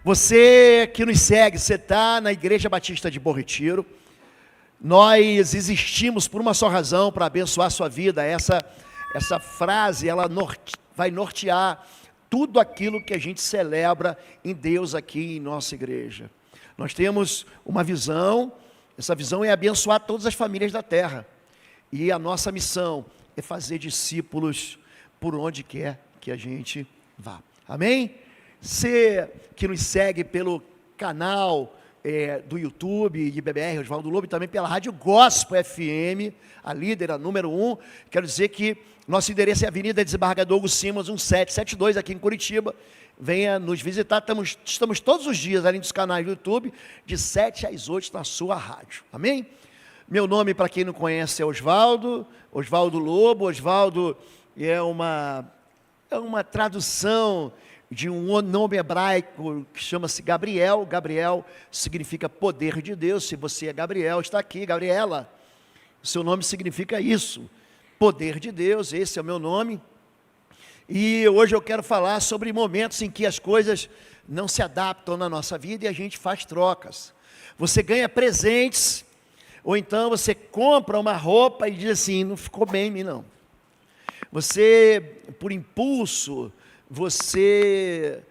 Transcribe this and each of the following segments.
Você que nos segue, você está na Igreja Batista de Bom Retiro. Nós existimos por uma só razão, para abençoar a sua vida. Essa frase, ela vai nortear tudo aquilo que a gente celebra em Deus aqui em nossa igreja. Nós temos uma visão, essa visão é abençoar todas as famílias da terra. E a nossa missão é fazer discípulos por onde quer que a gente vá. Amém? Você que nos segue pelo canal do YouTube de BBR, Oswaldo Lobo, e também pela Rádio Gospel FM, a líder, a número 1. Quero dizer que nosso endereço é Avenida Desembargador Hugo Simões, 1772, aqui em Curitiba. Venha nos visitar, estamos todos os dias, além dos canais do YouTube, de 7 às 8 na sua rádio. Amém? Meu nome, para quem não conhece, é Oswaldo Lobo. Oswaldo é uma tradução de um nome hebraico que chama-se Gabriel. Gabriel significa poder de Deus. Se você é Gabriel, está aqui, Gabriela. O seu nome significa isso, poder de Deus. Esse é o meu nome. E hoje eu quero falar sobre momentos em que as coisas não se adaptam na nossa vida e a gente faz trocas. Você ganha presentes, ou então você compra uma roupa e diz assim, não ficou bem em mim não. Você, por impulso, você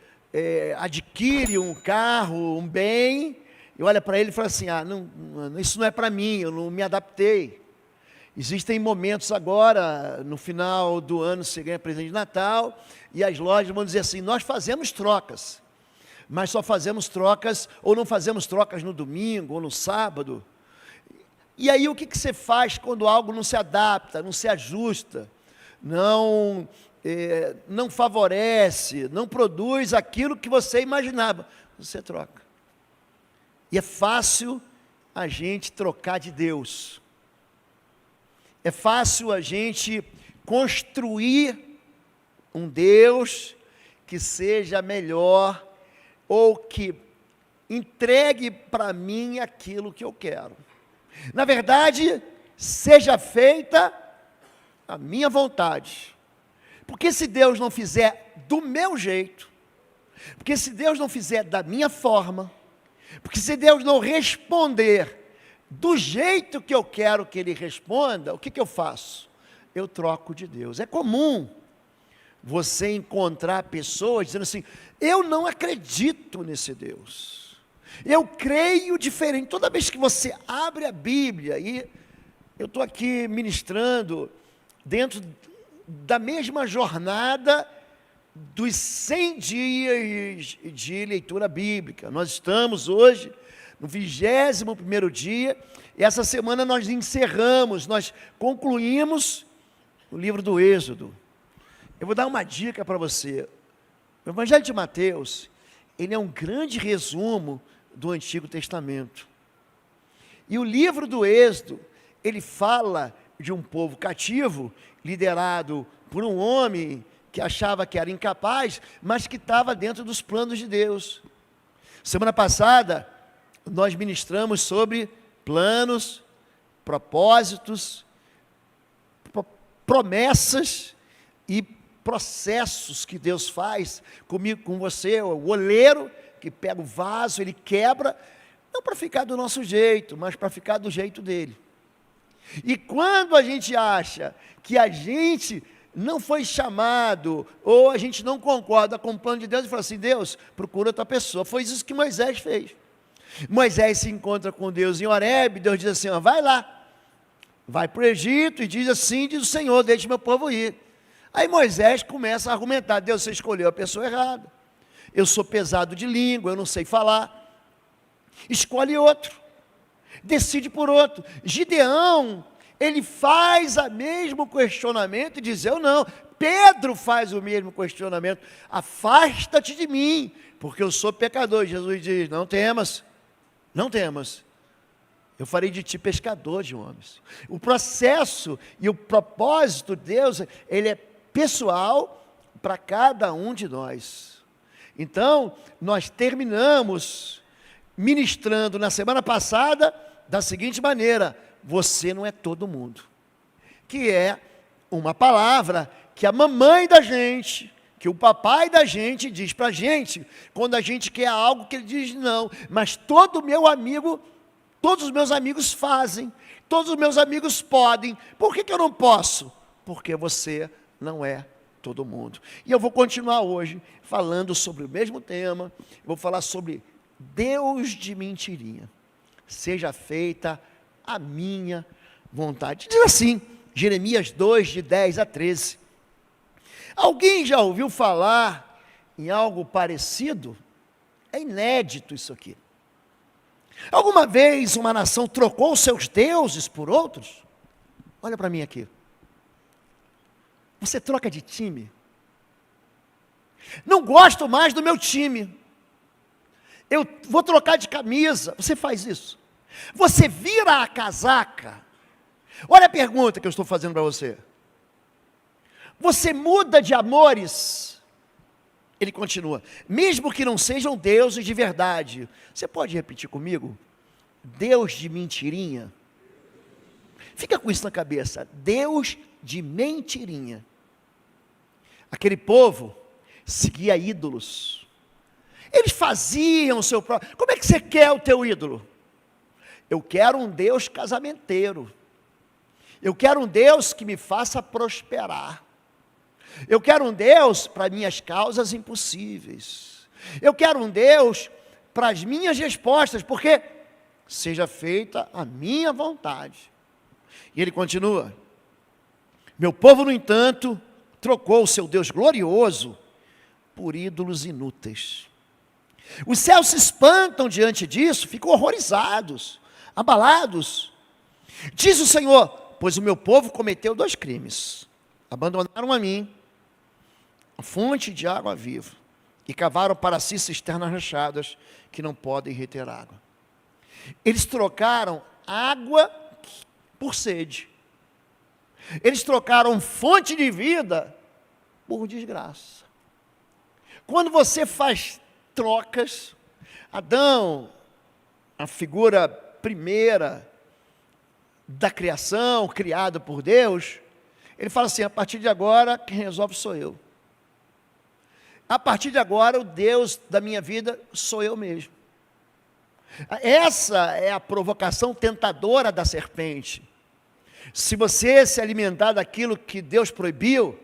adquire um carro, um bem, e olha para ele e fala assim, isso não é para mim, eu não me adaptei. Existem momentos agora, no final do ano, você ganha presente de Natal, e as lojas vão dizer assim, nós fazemos trocas, mas só fazemos trocas, ou não fazemos trocas no domingo, ou no sábado. E aí o que você faz quando algo não se adapta, não se ajusta, não favorece, não produz aquilo que você imaginava? Você troca. E é fácil a gente trocar de Deus. É fácil a gente construir um Deus que seja melhor, ou que entregue para mim aquilo que eu quero. Na verdade, seja feita a minha vontade. Porque se Deus não fizer do meu jeito, porque se Deus não fizer da minha forma, porque se Deus não responder do jeito que eu quero que Ele responda, o que eu faço? Eu troco de Deus. É comum você encontrar pessoas dizendo assim, eu não acredito nesse Deus, eu creio diferente. Toda vez que você abre a Bíblia, e eu estou aqui ministrando dentro da mesma jornada dos 100 dias de leitura bíblica. Nós estamos hoje no 21º dia, e essa semana nós concluímos o livro do Êxodo. Eu vou dar uma dica para você. O Evangelho de Mateus, ele é um grande resumo do Antigo Testamento. E o livro do Êxodo, ele fala de um povo cativo, liderado por um homem que achava que era incapaz, mas que estava dentro dos planos de Deus. Semana passada, nós ministramos sobre planos, propósitos, promessas e processos que Deus faz comigo, com você, o oleiro que pega o vaso, ele quebra, não para ficar do nosso jeito, mas para ficar do jeito dele. E quando a gente acha que a gente não foi chamado, ou a gente não concorda com o plano de Deus, e fala assim, Deus, procura outra pessoa. Foi isso que Moisés fez. Moisés se encontra com Deus em Horebe, Deus diz assim, vai lá, vai para o Egito, e diz assim, diz o Senhor, deixe meu povo ir. Aí Moisés começa a argumentar, Deus, você escolheu a pessoa errada, eu sou pesado de língua, eu não sei falar, escolhe outro. Decide por outro. Gideão, ele faz o mesmo questionamento e diz, eu não. Pedro faz o mesmo questionamento, afasta-te de mim, porque eu sou pecador. Jesus diz, não temas, eu farei de ti pescador de homens. O processo e o propósito de Deus, ele é pessoal para cada um de nós. Então, nós terminamos ministrando na semana passada da seguinte maneira, você não é todo mundo, que é uma palavra que a mamãe da gente que o papai da gente diz para a gente, quando a gente quer algo que ele diz não, mas todos os meus amigos fazem, todos os meus amigos podem, por que eu não posso? Porque você não é todo mundo. E eu vou continuar hoje falando sobre o mesmo tema, vou falar sobre Deus de mentirinha. Seja feita a minha vontade. Diz assim, Jeremias 2, de 10 a 13. Alguém já ouviu falar em algo parecido? É inédito isso aqui. Alguma vez uma nação trocou seus deuses por outros? Olha para mim aqui. Você troca de time? Não gosto mais do meu time. Eu vou trocar de camisa. Você faz isso? Você vira a casaca? Olha a pergunta que eu estou fazendo para você. Você muda de amores? Ele continua, mesmo que não sejam deuses de verdade. Você pode repetir comigo? Deus de mentirinha. Fica com isso na cabeça. Deus de mentirinha. Aquele povo seguia ídolos. Eles faziam o seu próprio. Como é que você quer o teu ídolo? Eu quero um Deus casamenteiro. Eu quero um Deus que me faça prosperar. Eu quero um Deus para minhas causas impossíveis. Eu quero um Deus para as minhas respostas, porque seja feita a minha vontade. E ele continua, meu povo, no entanto, trocou o seu Deus glorioso por ídolos inúteis. Os céus se espantam diante disso, ficam horrorizados, abalados. Diz o Senhor, pois o meu povo cometeu 2 crimes. Abandonaram a mim, a fonte de água viva, e cavaram para si cisternas rachadas, que não podem reter água. Eles trocaram água por sede. Eles trocaram fonte de vida por desgraça. Quando você faz trocas, Adão, a figura primeira da criação, criada por Deus, ele fala assim, a partir de agora, quem resolve sou eu. A partir de agora, o Deus da minha vida sou eu mesmo. Essa é a provocação tentadora da serpente. Se você se alimentar daquilo que Deus proibiu,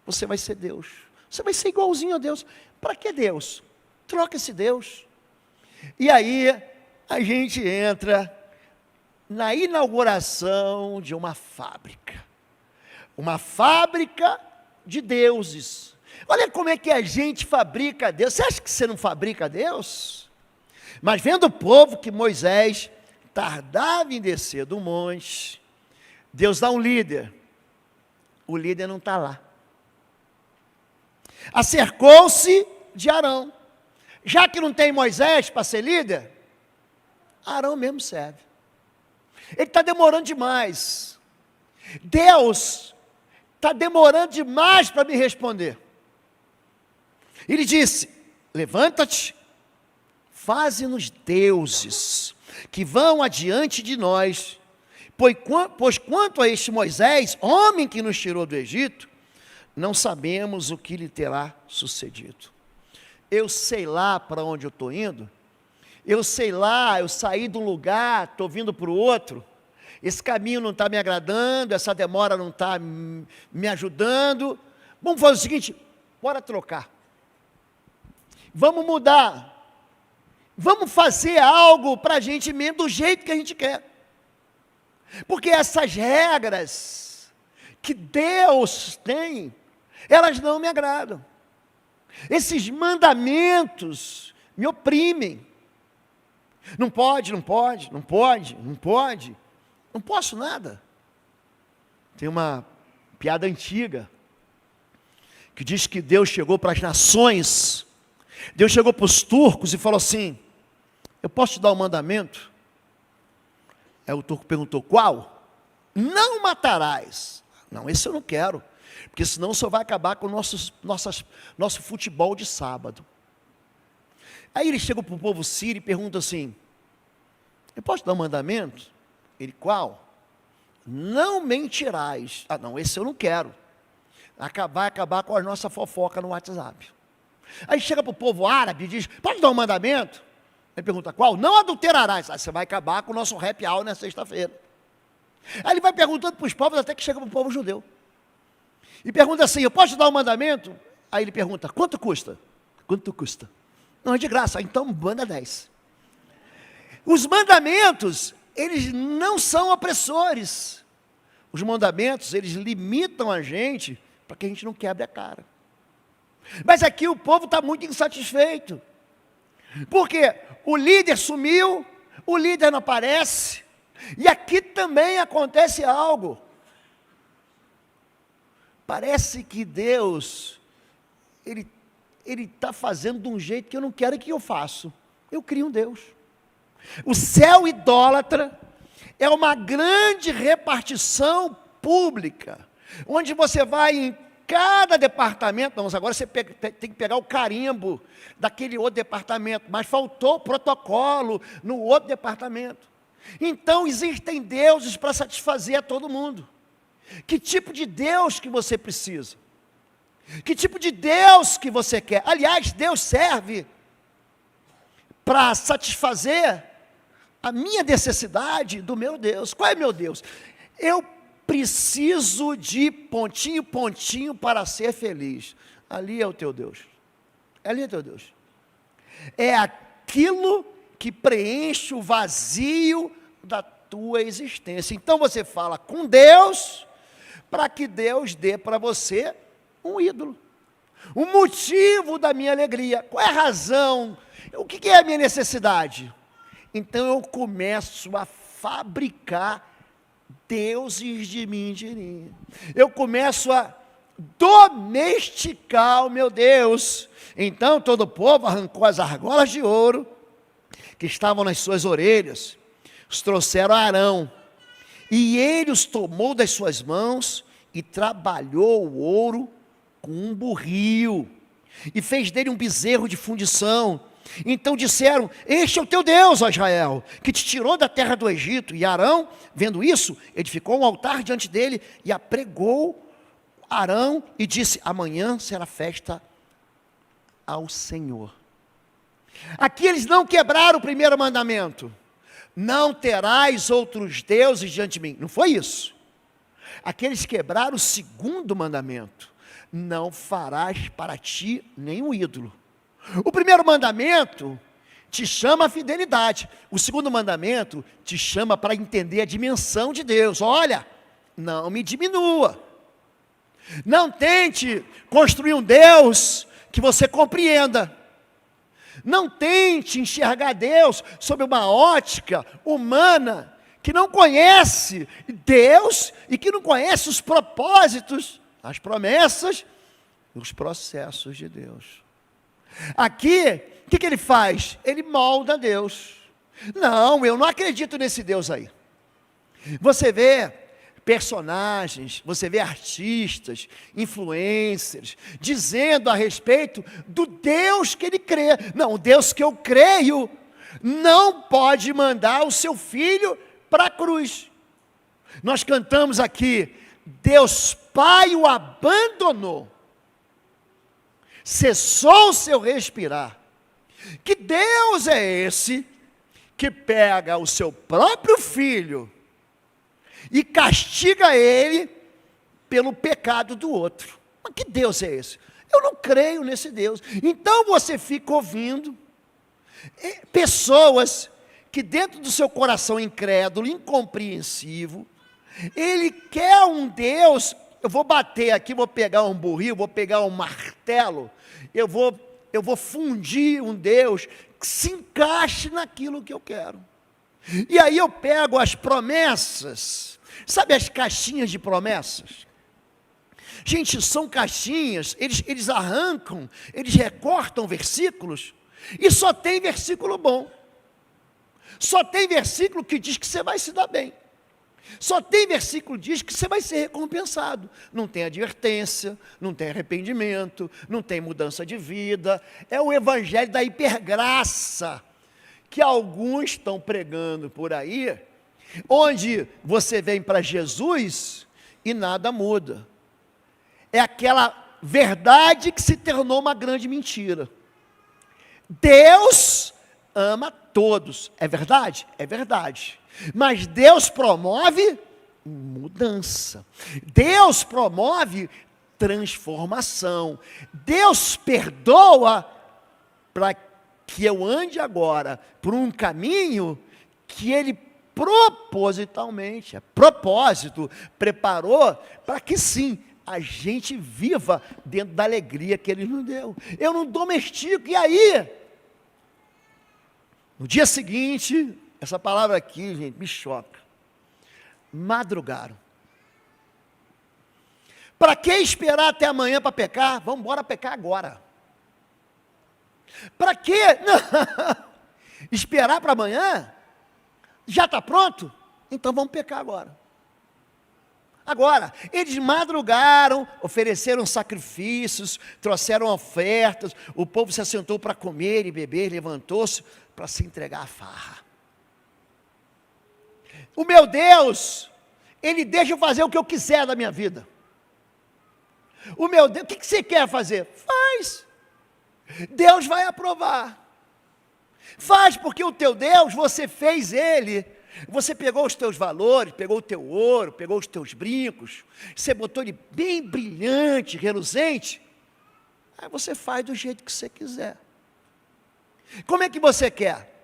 você vai ser Deus. Você vai ser igualzinho a Deus. Para que Deus? Troca esse Deus. E aí, a gente entra na inauguração de uma fábrica. Uma fábrica de deuses. Olha como é que a gente fabrica Deus. Você acha que você não fabrica Deus? Mas vendo o povo que Moisés tardava em descer do monte, Deus dá um líder. O líder não está lá. Acercou-se de Arão. Já que não tem Moisés para ser líder, Arão mesmo serve. Ele está demorando demais. Deus está demorando demais para me responder. Ele disse, levanta-te, faze-nos deuses, que vão adiante de nós, pois quanto a este Moisés, homem que nos tirou do Egito, não sabemos o que lhe terá sucedido. Eu sei lá para onde eu estou indo, eu sei lá, eu saí de um lugar, estou vindo para o outro, esse caminho não está me agradando, essa demora não está me ajudando, vamos fazer o seguinte, bora trocar, vamos mudar, vamos fazer algo para a gente mesmo do jeito que a gente quer, porque essas regras que Deus tem, elas não me agradam, esses mandamentos me oprimem, não pode, não pode, não pode, não pode, não posso nada. Tem uma piada antiga, que diz que Deus chegou para as nações, Deus chegou para os turcos e falou assim, eu posso te dar um mandamento? Aí o turco perguntou, qual? Não matarás. Não, esse eu não quero, porque senão só vai acabar com o nosso futebol de sábado. Aí ele chega para o povo sírio e pergunta assim, eu posso te dar um mandamento? Ele, qual? Não mentirás. Ah, não, esse eu não quero. vai acabar com a nossa fofoca no WhatsApp. Aí chega para o povo árabe e diz, pode dar um mandamento? Ele pergunta, qual? Não adulterarás. Você vai acabar com o nosso happy hour na sexta-feira. Aí ele vai perguntando para os povos, até que chega para o povo judeu. E pergunta assim, eu posso te dar um mandamento? Aí ele pergunta, quanto custa? Quanto custa? Não, é de graça, então manda 10. Os mandamentos, eles não são opressores. Os mandamentos, eles limitam a gente para que a gente não quebre a cara. Mas aqui o povo está muito insatisfeito. Porque o líder sumiu, o líder não aparece. E aqui também acontece algo. Parece que Deus, Ele está fazendo de um jeito que eu não quero que eu faça. Eu crio um Deus. O céu idólatra é uma grande repartição pública, onde você vai em cada departamento, não, agora você tem que pegar o carimbo daquele outro departamento, mas faltou protocolo no outro departamento. Então existem deuses para satisfazer a todo mundo. Que tipo de Deus que você precisa? Que tipo de Deus que você quer? Aliás, Deus serve para satisfazer a minha necessidade do meu Deus. Qual é meu Deus? Eu preciso de pontinho, pontinho para ser feliz. Ali é o teu Deus. Ali é o teu Deus. É aquilo que preenche o vazio da tua existência. Então você fala com Deus, para que Deus dê para você um ídolo. O motivo da minha alegria. Qual é a razão? O que é a minha necessidade? Então eu começo a fabricar deuses de mentirinha. Eu começo a domesticar o meu Deus. Então todo o povo arrancou as argolas de ouro que estavam nas suas orelhas, os trouxeram a Arão, e ele os tomou das suas mãos e trabalhou o ouro com um burril, e fez dele um bezerro de fundição. Então disseram, este é o teu Deus, ó Israel, que te tirou da terra do Egito. E Arão, vendo isso, edificou um altar diante dele, e apregou Arão, e disse, amanhã será festa ao Senhor. Aqui eles não quebraram o primeiro mandamento, não terás outros deuses diante de mim, não foi isso. Aqui eles quebraram o segundo mandamento, não farás para ti nenhum ídolo. O primeiro mandamento te chama a fidelidade, o segundo mandamento te chama para entender a dimensão de Deus. Olha, não me diminua, não tente construir um Deus que você compreenda, não tente enxergar Deus sob uma ótica humana, que não conhece Deus e que não conhece os propósitos, as promessas e os processos de Deus. Aqui, o que ele faz? Ele molda Deus. Não, eu não acredito nesse Deus aí. Você vê personagens, você vê artistas, influencers, dizendo a respeito do Deus que ele crê. Não, o Deus que eu creio não pode mandar o seu filho para a cruz. Nós cantamos aqui, Deus Pai o abandonou, cessou o seu respirar. Que Deus é esse que pega o seu próprio filho e castiga ele pelo pecado do outro? Mas que Deus é esse? Eu não creio nesse Deus. Então você fica ouvindo pessoas que dentro do seu coração incrédulo, incompreensivo, ele quer um Deus. Eu vou bater aqui, vou pegar um burril, vou pegar um martelo, eu vou fundir um Deus que se encaixe naquilo que eu quero. E aí eu pego as promessas, sabe as caixinhas de promessas? Gente, são caixinhas, eles arrancam, eles recortam versículos, e só tem versículo bom. Só tem versículo que diz que você vai se dar bem. Só tem versículo que diz que você vai ser recompensado. Não tem advertência, não tem arrependimento, não tem mudança de vida. É o evangelho da hipergraça que alguns estão pregando por aí, onde você vem para Jesus e nada muda. é aquela verdade que se tornou uma grande mentira. Deus ama todos, é verdade? É verdade. Mas Deus promove mudança. Deus promove transformação. Deus perdoa para que eu ande agora por um caminho que Ele propositalmente, propósito, preparou para que sim, a gente viva dentro da alegria que Ele nos deu. Eu não domestico, e aí? No dia seguinte, essa palavra aqui, gente, me choca. Madrugaram. Para que esperar até amanhã para pecar? Vamos embora pecar agora. Para que esperar para amanhã? Já está pronto? Então vamos pecar agora. Agora, eles madrugaram, ofereceram sacrifícios, trouxeram ofertas, o povo se assentou para comer e beber, levantou-se para se entregar à farra. O meu Deus, Ele deixa eu fazer o que eu quiser da minha vida. O meu Deus, o que você quer fazer? Faz. Deus vai aprovar. Faz, porque o teu Deus, você fez Ele. Você pegou os teus valores, pegou o teu ouro, pegou os teus brincos, você botou ele bem brilhante, reluzente. Aí você faz do jeito que você quiser. Como é que você quer?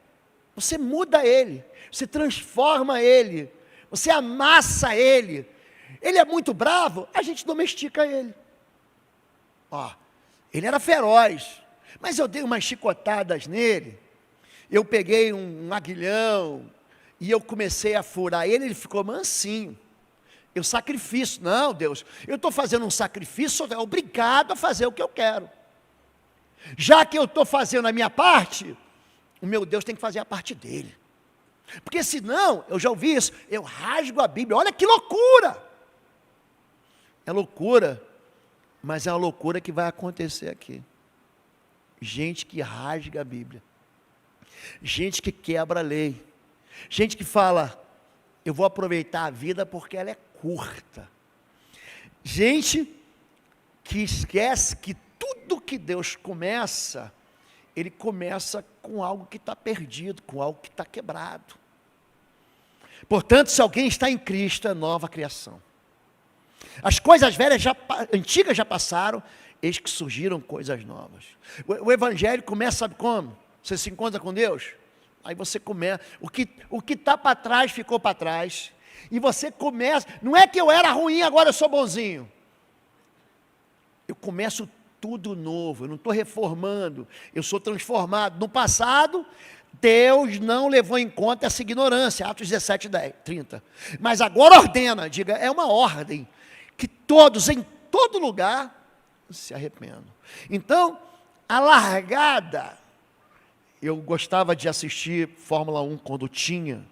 Você muda ele, você transforma ele, você amassa ele. Ele é muito bravo, a gente domestica ele. Ó, ele era feroz, mas eu dei umas chicotadas nele. Eu peguei um aguilhão e eu comecei a furar ele ficou mansinho. Eu sacrifício, não, Deus, eu estou fazendo um sacrifício, sou obrigado a fazer o que eu quero. Já que eu estou fazendo a minha parte, o meu Deus tem que fazer a parte dele. Porque senão, eu já ouvi isso, eu rasgo a Bíblia, olha que loucura! É loucura, mas é uma loucura que vai acontecer aqui. Gente que rasga a Bíblia, gente que quebra a lei, gente que fala, eu vou aproveitar a vida porque ela é curta. Gente que esquece que tudo que Deus começa, Ele começa com algo que está perdido, com algo que está quebrado. Portanto, se alguém está em Cristo, é nova criação. As coisas velhas, antigas já passaram, eis que surgiram coisas novas. O Evangelho começa, sabe como? Você se encontra com Deus, aí você começa, o que está para trás, ficou para trás, e você começa, não é que eu era ruim, agora eu sou bonzinho. Eu começo tudo novo, eu não estou reformando, eu sou transformado. No passado, Deus não levou em conta essa ignorância, Atos 17, 30. Mas agora ordena, diga, é uma ordem, que todos, em todo lugar, se arrependam. Então, a largada, eu gostava de assistir Fórmula 1 quando tinha,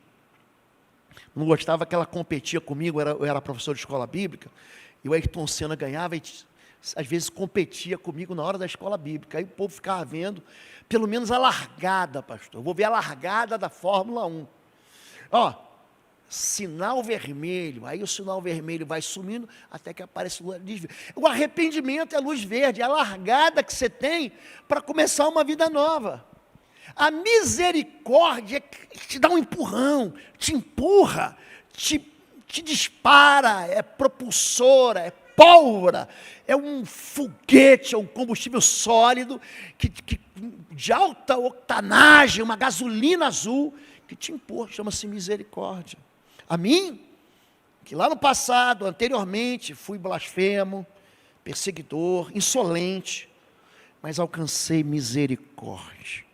não gostava que ela competia comigo, eu era professor de escola bíblica, e o Ayrton Senna ganhava e às vezes competia comigo na hora da escola bíblica, aí o povo ficava vendo, pelo menos a largada, pastor, eu vou ver a largada da Fórmula 1, ó, sinal vermelho, aí o sinal vermelho vai sumindo, até que aparece luz verde. O arrependimento é luz verde, é a largada que você tem, para começar uma vida nova. A misericórdia te dá um empurrão, te empurra, te dispara, é propulsora, é pólvora, é um foguete, é um combustível sólido, de alta octanagem, uma gasolina azul, que te empurra, chama-se misericórdia. A mim, que lá no passado, anteriormente, fui blasfemo, perseguidor, insolente, mas alcancei misericórdia,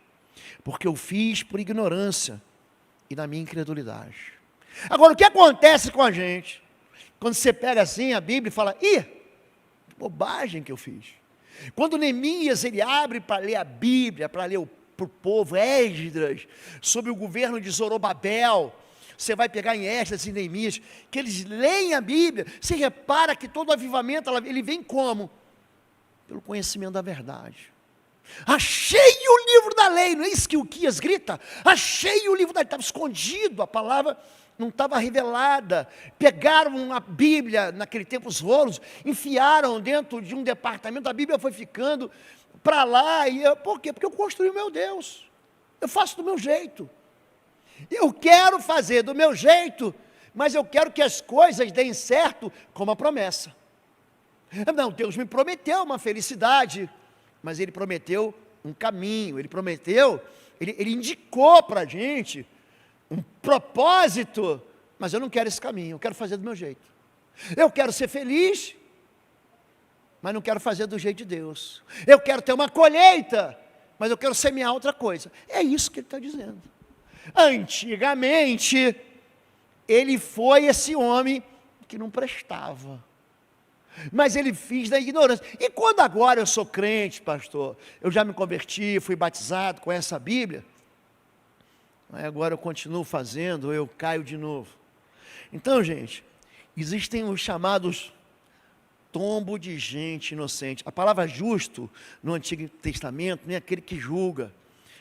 porque eu fiz por ignorância e na minha incredulidade. Agora, o que acontece com a gente? Quando você pega assim a Bíblia e fala, ih, que bobagem que eu fiz. Quando Neemias, ele abre para ler a Bíblia, para ler para o povo, Esdras, sobre o governo de Zorobabel, você vai pegar em Esdras e Neemias, que eles leem a Bíblia, você repara que todo avivamento, ele vem como? Pelo conhecimento da verdade. Achei o livro da lei, não é isso que o Quias grita? Achei o livro da lei, estava escondido, a palavra não estava revelada. Pegaram a Bíblia, naquele tempo os rolos, enfiaram dentro de um departamento, a Bíblia foi ficando para lá, por quê? Porque eu construí o meu Deus, eu faço do meu jeito, eu quero fazer do meu jeito, mas eu quero que as coisas deem certo como a promessa. Não, Deus me prometeu uma felicidade, mas Ele prometeu um caminho, Ele prometeu, Ele indicou para a gente um propósito, mas eu não quero esse caminho, eu quero fazer do meu jeito. Eu quero ser feliz, mas não quero fazer do jeito de Deus. Eu quero ter uma colheita, mas eu quero semear outra coisa. É isso que ele está dizendo. Antigamente, ele foi esse homem que não prestava, mas ele fez da ignorância. E quando agora eu sou crente, pastor, eu já me converti, fui batizado com essa Bíblia, agora eu continuo fazendo, eu caio de novo. Então, gente, existem os chamados tombo de gente inocente. A palavra justo no Antigo Testamento nem é aquele que julga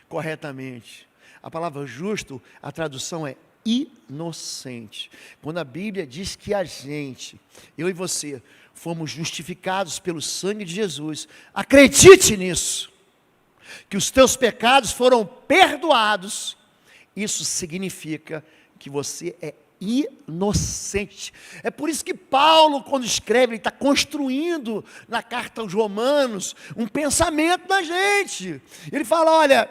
corretamente. A palavra justo, a tradução é inocente. Quando a Bíblia diz que a gente, eu e você, fomos justificados pelo sangue de Jesus, acredite nisso, que os teus pecados foram perdoados. Isso significa que você é inocente. É por isso que Paulo, quando escreve, ele está construindo na carta aos Romanos um pensamento da gente. Ele fala: olha,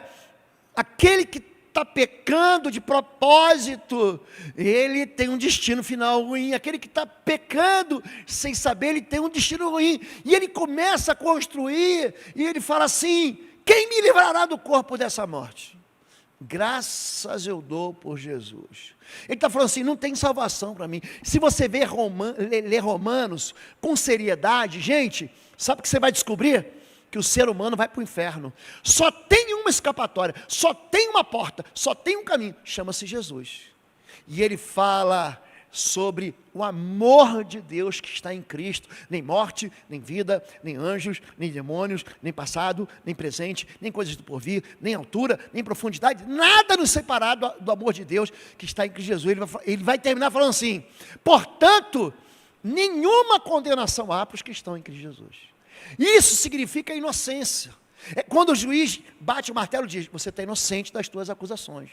aquele que está pecando de propósito, ele tem um destino final ruim. Aquele que está pecando sem saber, ele tem um destino ruim. E ele começa a construir, e ele fala assim: quem me livrará do corpo dessa morte? Graças eu dou por Jesus. Ele está falando assim: não tem salvação para mim. Se você ler Romanos com seriedade, gente, sabe o que você vai descobrir? Que o ser humano vai para o inferno. Só tem uma escapatória, só tem uma porta, só tem um caminho, chama-se Jesus. E ele fala sobre o amor de Deus que está em Cristo. Nem morte, nem vida, nem anjos, nem demônios, nem passado, nem presente, nem coisas do porvir, nem altura, nem profundidade, nada nos separar do amor de Deus que está em Cristo Jesus. Ele vai terminar falando assim: portanto, nenhuma condenação há para os que estão em Cristo Jesus. Isso significa inocência. É quando o juiz bate o martelo e diz: você está inocente das tuas acusações.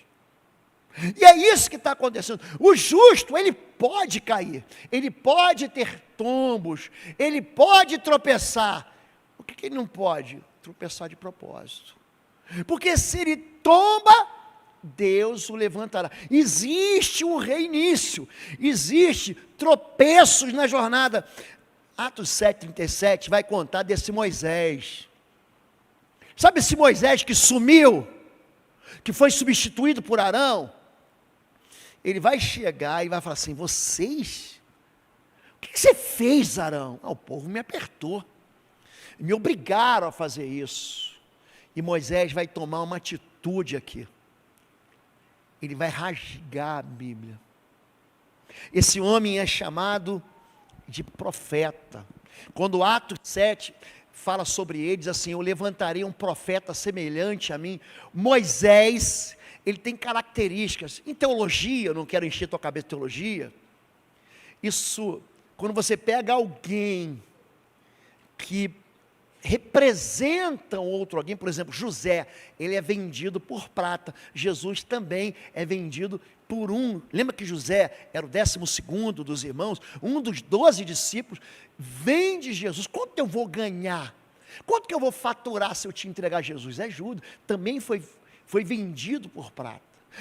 E é isso que está acontecendo. O justo, ele pode cair, ele pode ter tombos, ele pode tropeçar. O que ele não pode? Tropeçar de propósito. Porque se ele tomba, Deus o levantará. Existe um reinício, existe tropeços na jornada. Atos 7,37 vai contar desse Moisés. Sabe esse Moisés que sumiu, que foi substituído por Arão? Ele vai chegar e vai falar assim: vocês, o que você fez, Arão? O povo me apertou, me obrigaram a fazer isso. E Moisés vai tomar uma atitude aqui, ele vai rasgar a Bíblia. Esse homem é chamado de profeta. Quando Atos 7 fala sobre ele, diz assim: eu levantarei um profeta semelhante a mim. Moisés, ele tem características. Em teologia, eu não quero encher tua cabeça de teologia, isso, quando você pega alguém que representa um outro alguém, por exemplo, José, ele é vendido por prata. Jesus também é vendido por lembra que José era o 12º dos irmãos, um dos 12 discípulos, vende Jesus. Quanto eu vou ganhar? Quanto que eu vou faturar se eu te entregar Jesus? É Judas, também foi vendido por prata.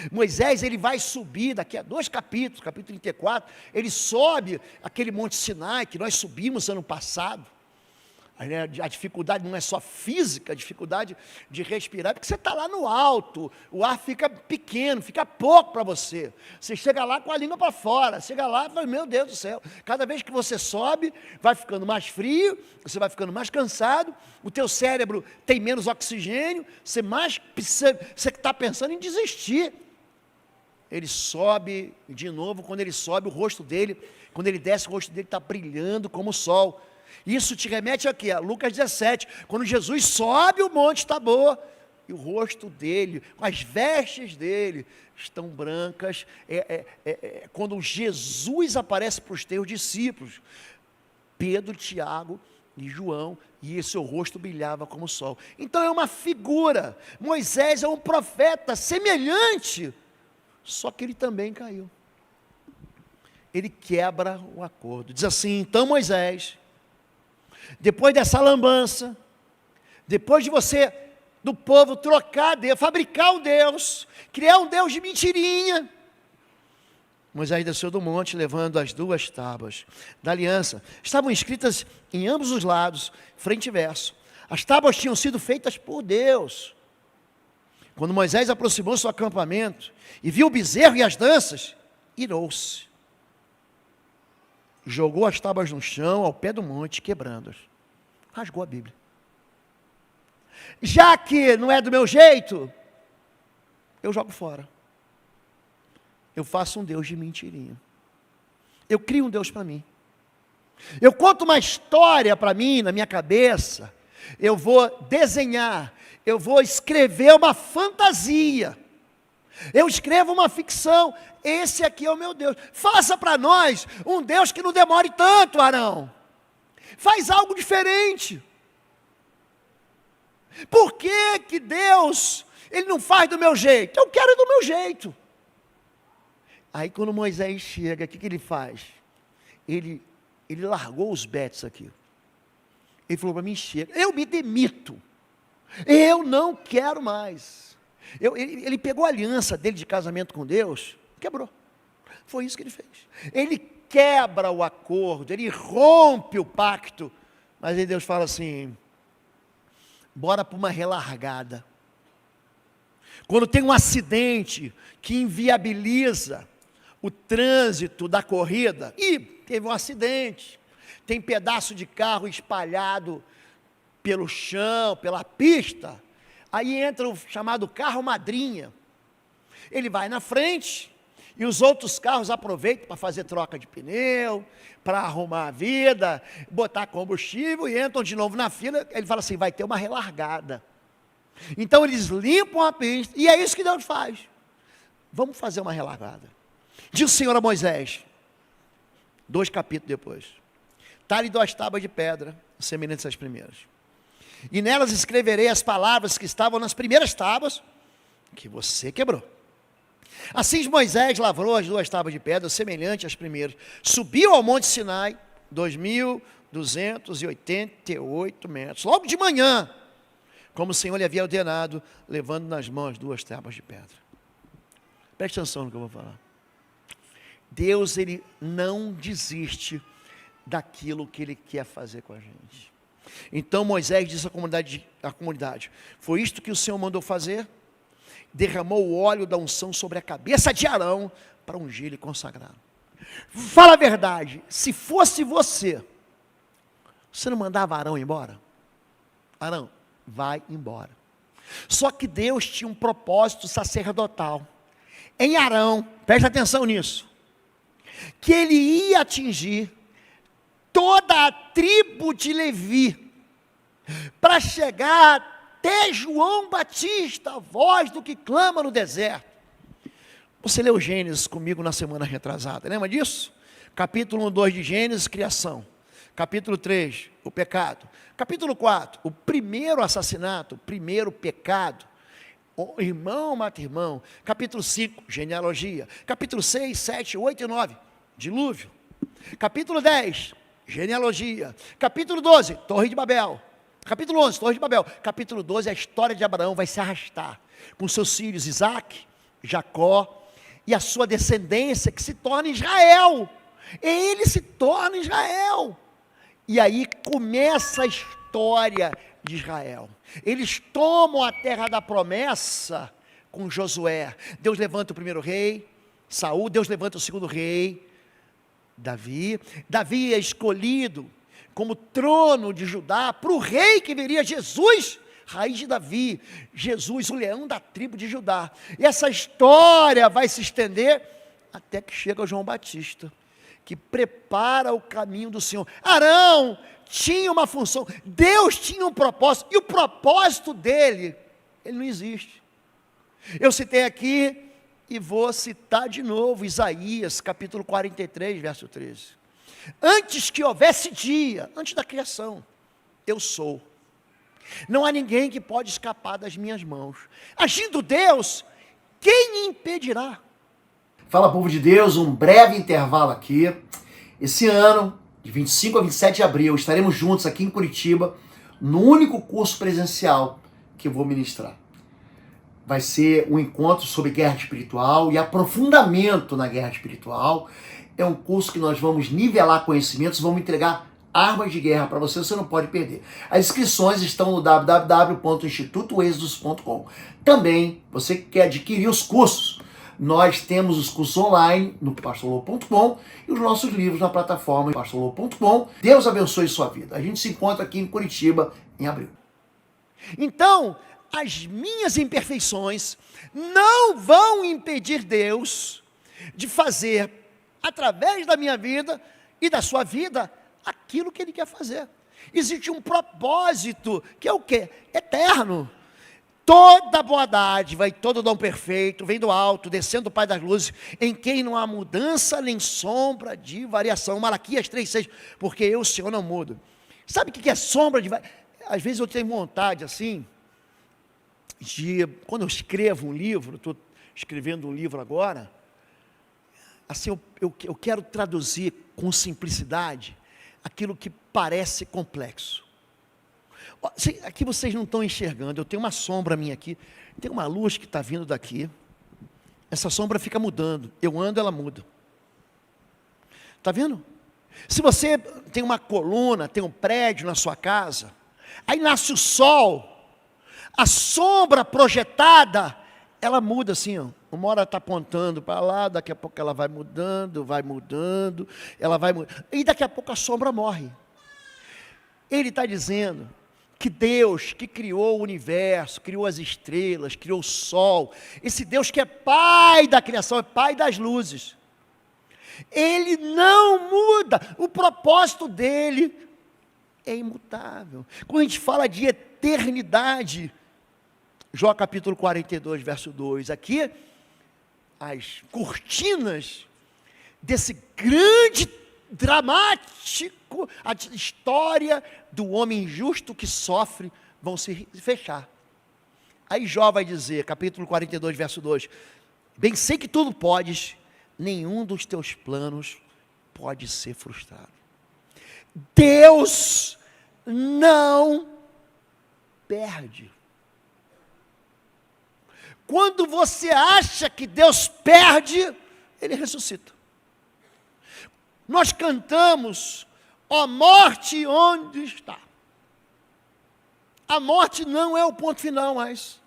Moisés, ele vai subir daqui a 2 capítulos, capítulo 34, ele sobe aquele monte Sinai que nós subimos ano passado. A dificuldade não é só física, a dificuldade de respirar, porque você está lá no alto, o ar fica pequeno, fica pouco para você. Você chega lá com a língua para fora, chega lá e fala: meu Deus do céu, cada vez que você sobe, vai ficando mais frio, você vai ficando mais cansado, o teu cérebro tem menos oxigênio, você está pensando em desistir. Ele sobe de novo, quando ele sobe, o rosto dele, quando ele desce, o rosto dele está brilhando como o sol. Isso te remete aqui a Lucas 17, quando Jesus sobe o monte Tabor, e o rosto dele, as vestes dele estão brancas. Quando Jesus aparece para os teus discípulos, Pedro, Tiago e João, e seu rosto brilhava como o sol. Então é uma figura. Moisés é um profeta semelhante, só que ele também caiu. Ele quebra o acordo. Diz assim: então Moisés, depois dessa lambança, depois de você, do povo, trocar Deus, fabricar um Deus, criar um Deus de mentirinha, Moisés desceu do monte, levando as 2 tábuas da aliança. Estavam escritas em ambos os lados, frente e verso. As tábuas tinham sido feitas por Deus. Quando Moisés aproximou-se do acampamento e viu o bezerro e as danças, irou-se. Jogou as tábuas no chão, ao pé do monte, quebrando-as. Rasgou a Bíblia. Já que não é do meu jeito, eu jogo fora. Eu faço um Deus de mentirinha. Eu crio um Deus para mim. Eu conto uma história para mim, na minha cabeça. Eu vou desenhar, eu vou escrever uma fantasia. Eu escrevo uma ficção. Esse aqui é o meu Deus. Faça para nós um Deus que não demore tanto, Arão. Faz algo diferente. Por que que Deus, Ele não faz do meu jeito? Eu quero do meu jeito. Aí quando Moisés chega, o que ele faz? Ele largou os betes aqui. Ele falou para mim: chega, eu me demito. Eu não quero mais. Ele pegou a aliança dele de casamento com Deus, quebrou. Foi isso que ele fez. Ele quebra o acordo, ele rompe o pacto. Mas aí Deus fala assim: bora para uma relargada. Quando tem um acidente que inviabiliza o trânsito da corrida, e teve um acidente, tem pedaço de carro espalhado pelo chão, pela pista, aí entra o chamado carro madrinha. Ele vai na frente e os outros carros aproveitam para fazer troca de pneu, para arrumar a vida, botar combustível e entram de novo na fila. Ele fala assim: vai ter uma relargada. Então eles limpam a pista, e é isso que Deus faz. Vamos fazer uma relargada. Diz o Senhor a Moisés, 2 capítulos depois: talhe 2 tábuas de pedra, semelhantes às primeiras, e nelas escreverei as palavras que estavam nas primeiras tábuas, que você quebrou. Assim Moisés lavrou as 2 tábuas de pedra, semelhantes às primeiras, subiu ao monte Sinai, 2.288 metros, logo de manhã, como o Senhor lhe havia ordenado, levando nas mãos 2 tábuas de pedra. Preste atenção no que eu vou falar. Deus, Ele não desiste daquilo que Ele quer fazer com a gente. Então Moisés disse à comunidade: foi isto que o Senhor mandou fazer? Derramou o óleo da unção sobre a cabeça de Arão, para ungir e consagrar. Fala a verdade, se fosse você não mandava Arão embora? Arão, vai embora. Só que Deus tinha um propósito sacerdotal em Arão, preste atenção nisso, que ele ia atingir toda a tribo de Levi, para chegar até João Batista, a voz do que clama no deserto. Você leu Gênesis comigo na semana retrasada, lembra disso? Capítulo 1, 2 de Gênesis, criação. Capítulo 3, o pecado. Capítulo 4, o primeiro assassinato, o primeiro pecado. O irmão mata irmão. Capítulo 5, genealogia. Capítulo 6, 7, 8 e 9, dilúvio. Capítulo 10, genealogia. Capítulo 12, Torre de Babel. Capítulo 11, Torre de Babel. Capítulo 12, a história de Abraão vai se arrastar com seus filhos Isaac, Jacó e a sua descendência, que se torna Israel. Ele se torna Israel. E aí começa a história de Israel. Eles tomam a terra da promessa com Josué. Deus levanta o primeiro rei, Saul. Deus levanta o segundo rei, Davi. Davi é escolhido como trono de Judá para o rei que viria, Jesus, raiz de Davi. Jesus, o leão da tribo de Judá. E essa história vai se estender até que chega João Batista, que prepara o caminho do Senhor. Arão tinha uma função, Deus tinha um propósito, e o propósito dele ele não existe. Eu citei aqui e vou citar de novo Isaías, capítulo 43, verso 13. Antes que houvesse dia, antes da criação, eu sou. Não há ninguém que pode escapar das minhas mãos. Agindo Deus, quem impedirá? Fala, povo de Deus, um breve intervalo aqui. Esse ano, de 25 a 27 de abril, estaremos juntos aqui em Curitiba, no único curso presencial que eu vou ministrar. Vai ser um encontro sobre guerra espiritual e aprofundamento na guerra espiritual. É um curso que nós vamos nivelar conhecimentos, vamos entregar armas de guerra para você, você não pode perder. As inscrições estão no www.institutoexodus.com. Também, você que quer adquirir os cursos, nós temos os cursos online no pastorlou.com e os nossos livros na plataforma pastorlou.com. Deus abençoe sua vida. A gente se encontra aqui em Curitiba em abril. Então, as minhas imperfeições não vão impedir Deus de fazer, através da minha vida e da sua vida, aquilo que Ele quer fazer. Existe um propósito, que é o quê? Eterno. Toda boa dádiva e todo dom perfeito vem do alto, descendo do Pai das luzes, em quem não há mudança nem sombra de variação. Malaquias 3,6, porque eu, o Senhor, não mudo. Sabe o que é sombra de variação? Às vezes eu tenho vontade, assim, quando eu escrevo um livro, estou escrevendo um livro agora, assim, eu quero traduzir com simplicidade aquilo que parece complexo. Aqui vocês não estão enxergando, eu tenho uma sombra minha aqui, tem uma luz que está vindo daqui, essa sombra fica mudando, eu ando, ela muda. Está vendo? Se você tem uma coluna, tem um prédio na sua casa, aí nasce o sol, a sombra projetada, ela muda assim, ó. Uma hora está apontando para lá, daqui a pouco ela vai mudando, ela vai mudando, e daqui a pouco a sombra morre. Ele está dizendo que Deus, que criou o universo, criou as estrelas, criou o sol, esse Deus que é Pai da criação, é Pai das luzes, Ele não muda, o propósito dEle é imutável. Quando a gente fala de eternidade, Jó capítulo 42, verso 2, aqui, as cortinas desse grande, dramático, a história do homem justo que sofre, vão se fechar. Aí Jó vai dizer, capítulo 42, verso 2, bem sei que tudo podes, nenhum dos teus planos pode ser frustrado. Deus não perde. Quando você acha que Deus perde, Ele ressuscita. Nós cantamos, ó morte, onde está? A morte não é o ponto final mais.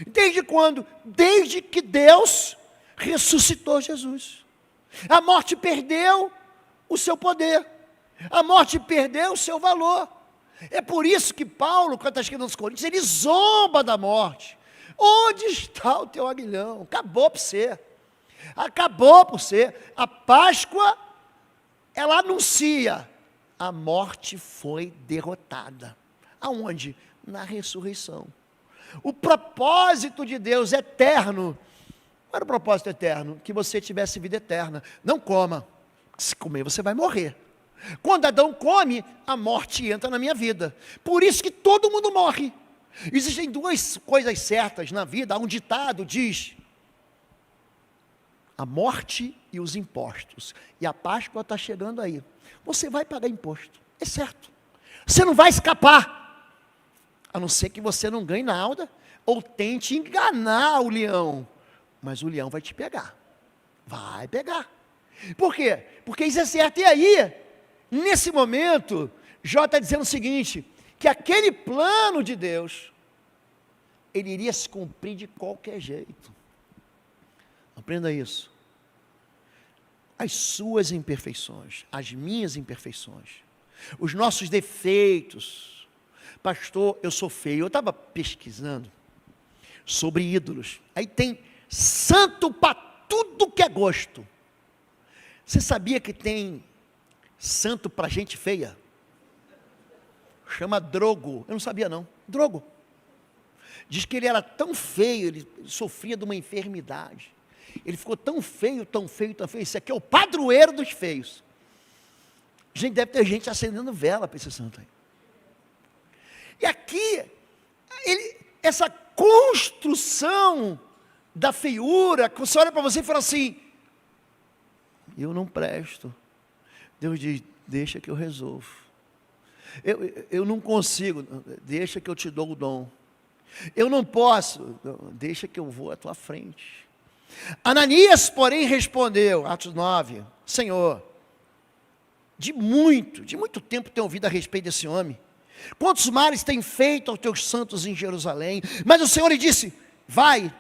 Desde quando? Desde que Deus ressuscitou Jesus. A morte perdeu o seu poder. A morte perdeu o seu valor. É por isso que Paulo, quando está escrevendo aos Coríntios, ele zomba da morte. Onde está o teu aguilhão? Acabou por ser. Acabou por ser. A Páscoa, ela anuncia, a morte foi derrotada. Aonde? Na ressurreição. O propósito de Deus eterno. Qual era o propósito eterno? Que você tivesse vida eterna. Não coma. Se comer, você vai morrer. Quando Adão come, a morte entra na minha vida. Por isso que todo mundo morre. Existem duas coisas certas na vida. Há um ditado diz: a morte e os impostos. E a Páscoa está chegando aí. Você vai pagar imposto, é certo. Você não vai escapar, a não ser que você não ganhe nada, ou tente enganar o leão. Mas o leão vai te pegar. Vai pegar. Por quê? Porque isso é certo. E aí, nesse momento, Jó está dizendo o seguinte, que aquele plano de Deus, ele iria se cumprir de qualquer jeito. Aprenda isso. As suas imperfeições, as minhas imperfeições, os nossos defeitos. Pastor, eu sou feio. Eu estava pesquisando sobre ídolos. Aí tem santo para tudo que é gosto. Você sabia que tem santo para gente feia? Chama Drogo. Eu não sabia não. Drogo. Diz que ele era tão feio, ele sofria de uma enfermidade. Ele ficou tão feio, tão feio, tão feio. Esse aqui é o padroeiro dos feios. Gente, deve ter gente acendendo vela para esse santo aí. E aqui, essa construção da feiura, que você olha para você e fala assim, eu não presto. Deus diz, deixa que eu resolvo. Eu não consigo, deixa que eu te dou o dom. Eu não posso, deixa que eu vou à tua frente. Ananias, porém, respondeu, Atos 9, Senhor, de muito tempo tenho ouvido a respeito desse homem. Quantos males tem feito aos teus santos em Jerusalém? Mas o Senhor lhe disse, vai,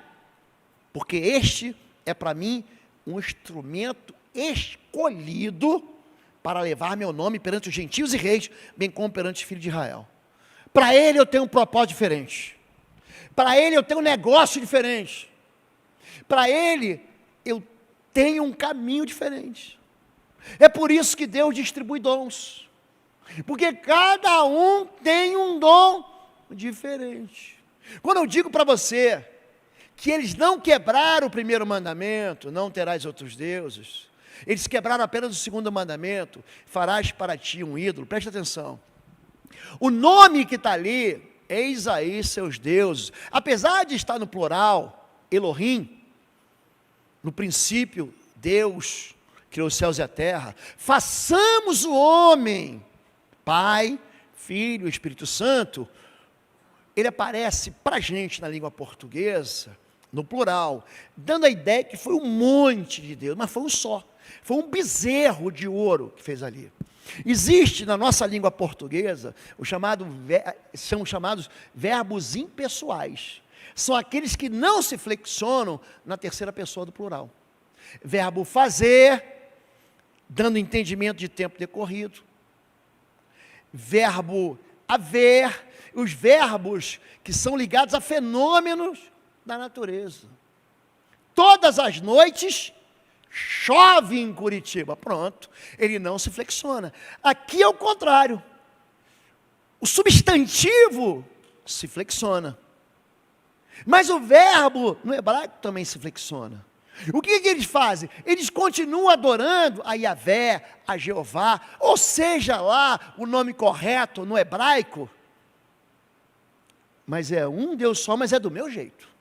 porque este é para mim um instrumento escolhido para levar meu nome perante os gentios e reis, bem como perante os filhos de Israel. Para ele eu tenho um propósito diferente. Para ele eu tenho um negócio diferente. Para ele eu tenho um caminho diferente. É por isso que Deus distribui dons. Porque cada um tem um dom diferente. Quando eu digo para você que eles não quebraram o primeiro mandamento, não terás outros deuses, eles quebraram apenas o segundo mandamento, farás para ti um ídolo, preste atenção. O nome que está ali, eis aí seus deuses, apesar de estar no plural, Elohim, no princípio, Deus criou os céus e a terra, façamos o homem, Pai, Filho, Espírito Santo, ele aparece para a gente na língua portuguesa, no plural, dando a ideia que foi um monte de Deus, mas foi um só, foi um bezerro de ouro que fez ali. Existe na nossa língua portuguesa, são chamados verbos impessoais, são aqueles que não se flexionam na terceira pessoa do plural. Verbo fazer, dando entendimento de tempo decorrido, verbo haver, os verbos que são ligados a fenômenos da natureza. Todas as noites chove em Curitiba, pronto, ele não se flexiona. Aqui é o contrário, o substantivo se flexiona, mas o verbo no hebraico também se flexiona. O que eles fazem? Eles continuam adorando a Yahvé, a Jeová, ou seja lá o nome correto no hebraico, mas é um Deus só, mas é do meu jeito.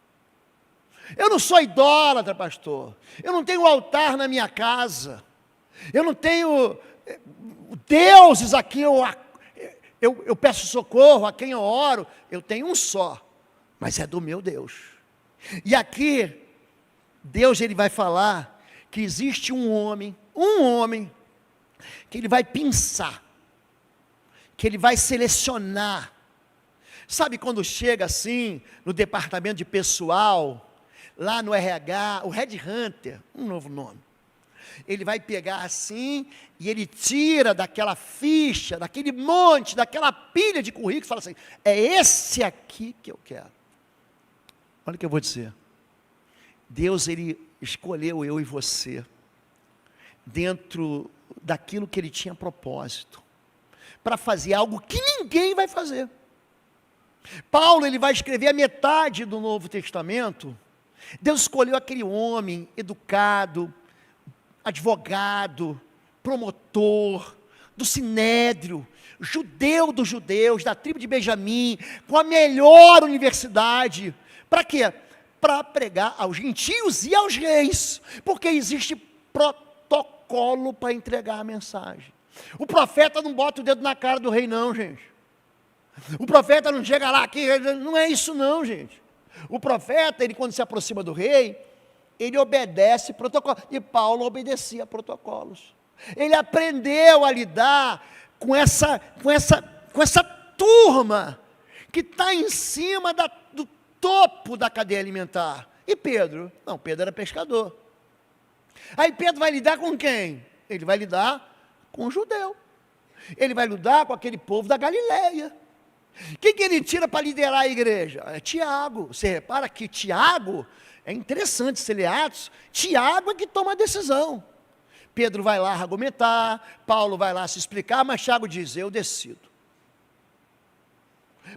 Eu não sou idólatra, pastor, eu não tenho altar na minha casa, eu não tenho deuses a quem eu peço socorro, a quem eu oro, eu tenho um só, mas é do meu Deus. E aqui, Deus ele vai falar que existe um homem, que ele vai pensar, que ele vai selecionar. Sabe quando chega assim, no departamento de pessoal, lá no RH, o Red Hunter, um novo nome, ele vai pegar assim, e ele tira daquela ficha, daquele monte, daquela pilha de currículo, e fala assim, é esse aqui que eu quero. Olha o que eu vou dizer. Deus, ele escolheu eu e você, dentro daquilo que ele tinha propósito, para fazer algo que ninguém vai fazer. Paulo, ele vai escrever a metade do Novo Testamento, Deus escolheu aquele homem educado, advogado, promotor, do Sinédrio, judeu dos judeus, da tribo de Benjamim, com a melhor universidade, para quê? Para pregar aos gentios e aos reis, porque existe protocolo para entregar a mensagem. O profeta não bota o dedo na cara do rei não, gente. O profeta não chega lá, aqui, não é isso não, gente. O profeta, ele quando se aproxima do rei, ele obedece protocolos, e Paulo obedecia protocolos. Ele aprendeu a lidar com essa turma, que está em cima do topo da cadeia alimentar. E Pedro? Não, Pedro era pescador. Aí Pedro vai lidar com quem? Ele vai lidar com o judeu. Ele vai lidar com aquele povo da Galileia. Quem que ele tira para liderar a igreja? É Tiago. Você repara que Tiago, é interessante, se ler Atos, Tiago é que toma a decisão. Pedro vai lá argumentar, Paulo vai lá se explicar, mas Tiago diz, eu decido.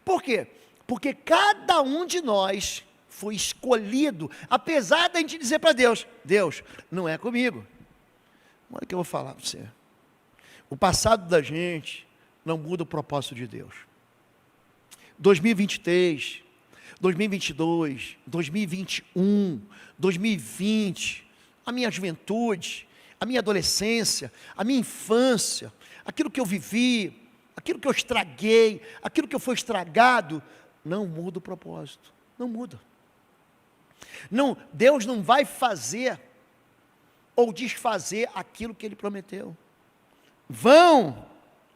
Por quê? Porque cada um de nós foi escolhido, apesar da gente dizer para Deus, Deus, não é comigo. Olha o que eu vou falar para você. O passado da gente não muda o propósito de Deus. 2023, 2022, 2021, 2020, a minha juventude, a minha adolescência, a minha infância, aquilo que eu vivi, aquilo que eu estraguei, aquilo que eu fui estragado, não muda o propósito, não muda. Não, Deus não vai fazer ou desfazer aquilo que Ele prometeu.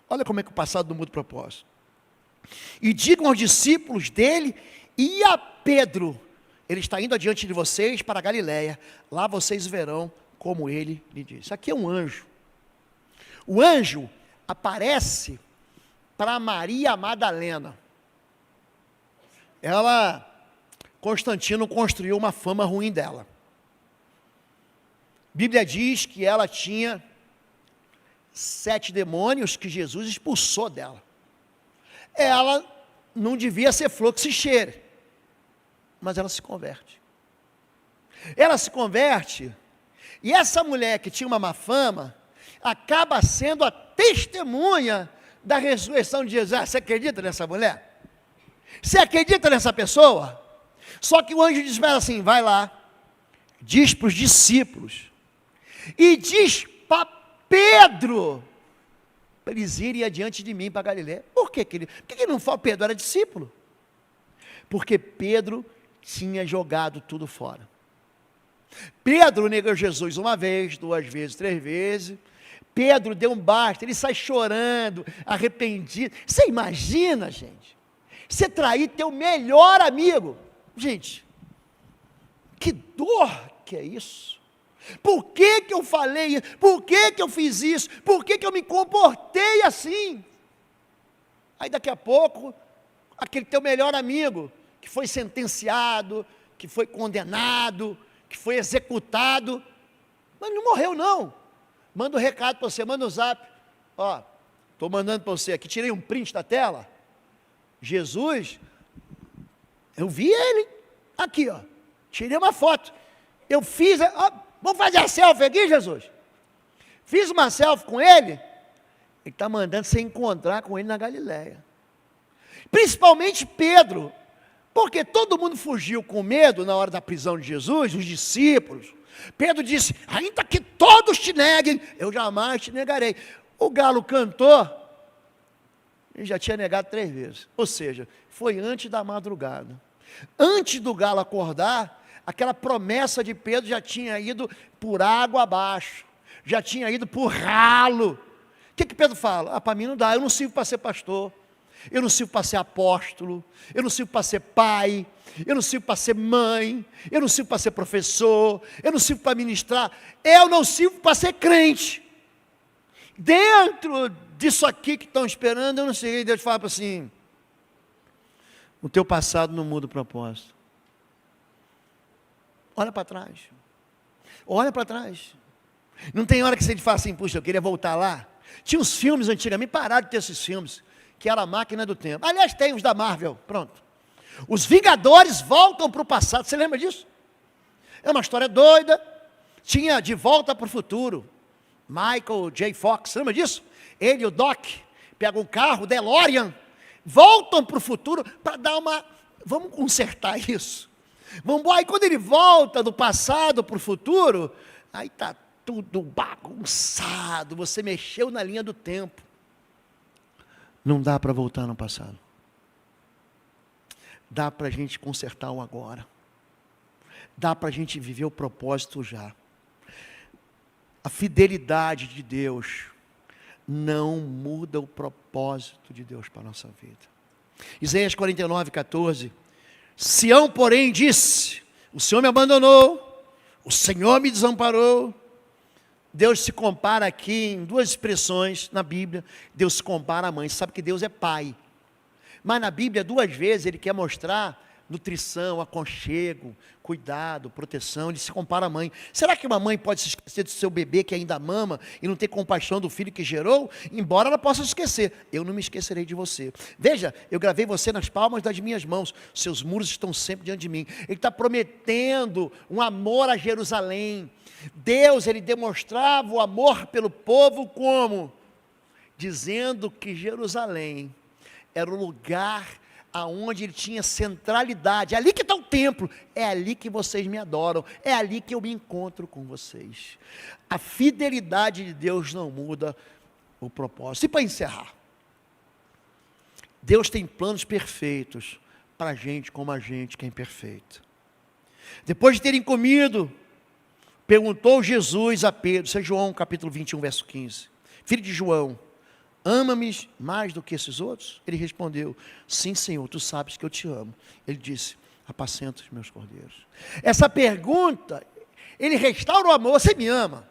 Olha como é que o passado não muda o propósito. E digam aos discípulos dele e a Pedro, ele está indo adiante de vocês para a Galiléia, lá vocês verão como ele lhe disse. Aqui é um anjo. O anjo aparece para Maria Madalena. Constantino construiu uma fama ruim dela. A Bíblia diz que ela tinha 7 demônios que Jesus expulsou dela. Ela não devia ser flor que se cheire, mas ela se converte. Ela se converte, e essa mulher que tinha uma má fama, acaba sendo a testemunha da ressurreição de Jesus. Você acredita nessa mulher? Você acredita nessa pessoa? Só que o anjo diz para ela assim, vai lá, diz para os discípulos, e diz para Pedro, para eles irem adiante de mim para Galiléia. Por que ele não falou? Pedro era discípulo. Porque Pedro tinha jogado tudo fora. Pedro negou Jesus uma vez, 2 vezes, 3 vezes. Pedro deu um basta, ele sai chorando, arrependido. Você imagina, gente, você trair teu melhor amigo. Gente, que dor que é isso? Por que eu falei isso? Por que eu fiz isso? Por que eu me comportei assim? Aí daqui a pouco, aquele teu melhor amigo, que foi sentenciado, que foi condenado, que foi executado, mas não morreu não. Manda um recado para você, manda um zap. Ó, estou mandando para você aqui, tirei um print da tela. Jesus, eu vi ele, aqui ó, tirei uma foto. Eu fiz, vamos fazer a selfie aqui, Jesus? Fiz uma selfie com ele. Ele está mandando você encontrar com ele na Galiléia. Principalmente Pedro, porque todo mundo fugiu com medo na hora da prisão de Jesus, os discípulos. Pedro disse, ainda que todos te neguem, eu jamais te negarei. O galo cantou, ele já tinha negado 3 vezes. Ou seja, foi antes da madrugada. Antes do galo acordar, aquela promessa de Pedro já tinha ido por água abaixo, já tinha ido por ralo. O que Pedro fala? Para mim não dá, eu não sirvo para ser pastor, eu não sirvo para ser apóstolo, eu não sirvo para ser pai, eu não sirvo para ser mãe, eu não sirvo para ser professor, eu não sirvo para ministrar, eu não sirvo para ser crente. Dentro disso aqui que estão esperando, eu não sei, Deus fala assim, o teu passado não muda o propósito. Olha para trás. Olha para trás. Não tem hora que você fala assim, puxa, eu queria voltar lá. Tinha uns filmes antigamente, pararam de ter esses filmes, que era a máquina do tempo. Aliás, tem os da Marvel, pronto. Os Vingadores voltam para o passado, você lembra disso? É uma história doida. Tinha De Volta para o Futuro, Michael J. Fox, lembra disso? Ele e o Doc, pegam um carro, DeLorean, voltam para o futuro para dar uma... Vamos consertar isso. Aí quando ele volta do passado para o futuro, aí está tudo bagunçado, você mexeu na linha do tempo. Não dá para voltar no passado. Dá para a gente consertar o agora. Dá para a gente viver o propósito já. A fidelidade de Deus não muda o propósito de Deus para a nossa vida. Isaías 49:14. Sião, porém, disse, o Senhor me abandonou, o Senhor me desamparou. Deus se compara aqui em 2 expressões na Bíblia. Deus se compara à mãe. Você sabe que Deus é pai, mas na Bíblia 2 vezes Ele quer mostrar nutrição, aconchego, cuidado, proteção. Ele se compara à mãe. Será que uma mãe pode se esquecer do seu bebê que ainda mama e não ter compaixão do filho que gerou? Embora ela possa se esquecer, eu não me esquecerei de você. Veja, eu gravei você nas palmas das minhas mãos, seus muros estão sempre diante de mim. Ele está prometendo um amor a Jerusalém. Deus, ele demonstrava o amor pelo povo como? Dizendo que Jerusalém era o lugar aonde ele tinha centralidade. É ali que está o templo, é ali que vocês me adoram, é ali que eu me encontro com vocês. A fidelidade de Deus não muda o propósito. E para encerrar, Deus tem planos perfeitos para a gente como a gente que é imperfeito. Depois de terem comido, perguntou Jesus a Pedro, isso é João capítulo 21, verso 15, filho de João, ama-me mais do que esses outros? Ele respondeu, sim, Senhor, tu sabes que eu te amo. Ele disse, apacenta os meus cordeiros. Essa pergunta, ele restaura o amor. Você me ama?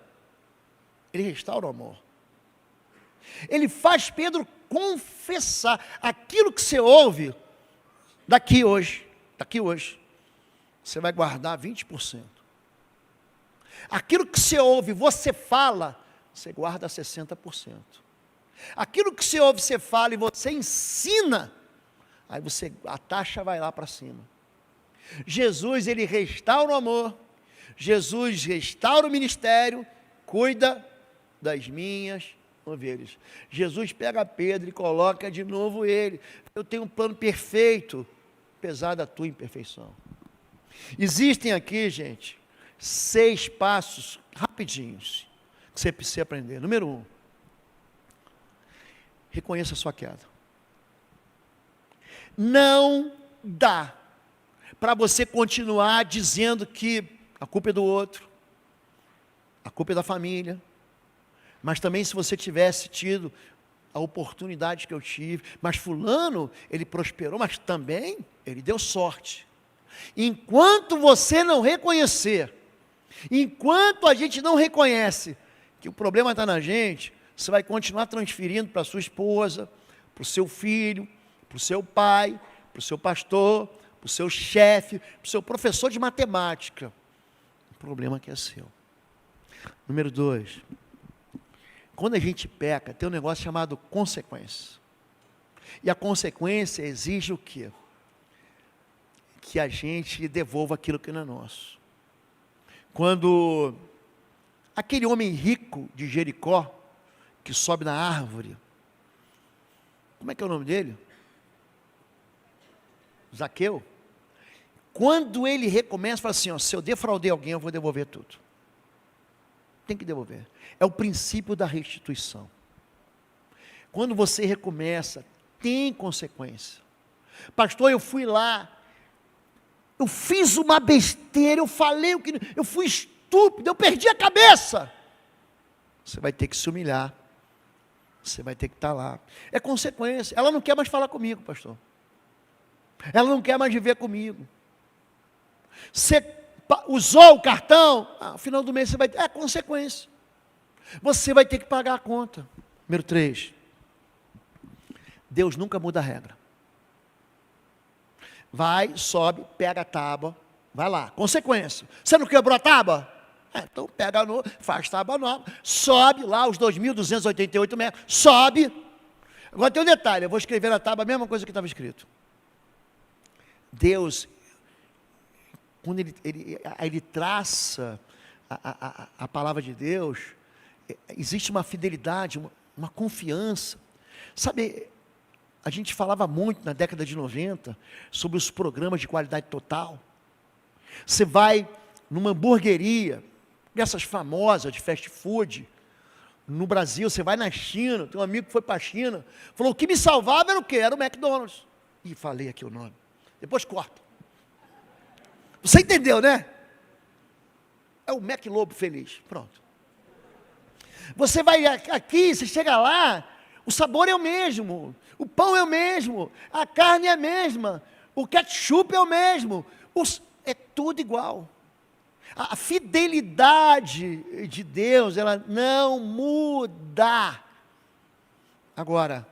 Ele restaura o amor. Ele faz Pedro confessar aquilo que você ouve daqui hoje, você vai guardar 20%. Aquilo que você ouve, você fala, você guarda 60%. Aquilo que você ouve, você fala e você ensina, aí a taxa vai lá para cima. Jesus, ele restaura o amor, Jesus restaura o ministério, cuida das minhas ovelhas. Jesus pega Pedro e coloca de novo ele. Eu tenho um plano perfeito, apesar da tua imperfeição. Existem aqui, gente, 6 passos rapidinhos que você precisa aprender. Número 1. Reconheça a sua queda. Não dá para você continuar dizendo que a culpa é do outro, a culpa é da família, mas também se você tivesse tido a oportunidade que eu tive, mas fulano, ele prosperou, mas também ele deu sorte. Enquanto você não reconhecer, enquanto a gente não reconhece que o problema está na gente, você vai continuar transferindo para a sua esposa, para o seu filho, para o seu pai, para o seu pastor, para o seu chefe, para o seu professor de matemática. O problema que é seu. Número 2. Quando a gente peca, tem um negócio chamado consequência. E a consequência exige o quê? Que a gente devolva aquilo que não é nosso. Quando aquele homem rico de Jericó, que sobe na árvore, como é que é o nome dele? Zaqueu. Quando ele recomeça, fala assim, ó, se eu defraudei alguém, eu vou devolver tudo. Tem que devolver. É o princípio da restituição. Quando você recomeça, tem consequência. Pastor, eu fui lá, eu fiz uma besteira, eu falei o que, eu fui estúpido, eu perdi a cabeça. Você vai ter que se humilhar. Você vai ter que estar lá. É consequência. Ela não quer mais falar comigo, pastor. Ela não quer mais viver comigo. Você usou o cartão, no final do mês você vai ter. É consequência. Você vai ter que pagar a conta. Número 3. Deus nunca muda a regra. Vai, sobe, pega a tábua, vai lá. Consequência. Você não quebrou a tábua? Então pega, faz tábua nova, sobe lá os 2.288 metros, sobe. Agora tem um detalhe, eu vou escrever na tábua a mesma coisa que estava escrito. Deus, quando ele traça a palavra de Deus, existe uma fidelidade, uma confiança. Sabe, a gente falava muito na década de 90 sobre os programas de qualidade total. Você vai numa hamburgueria, dessas famosas de fast food, no Brasil, você vai na China, tem um amigo que foi para a China, falou, o que me salvava era o quê? Era o McDonald's. E falei aqui o nome. Depois corta. Você entendeu, né? É o McLobo feliz. Pronto. Você vai aqui, você chega lá, o sabor é o mesmo, o pão é o mesmo, a carne é a mesma, o ketchup é o mesmo, é tudo igual. A fidelidade de Deus, ela não muda. Agora,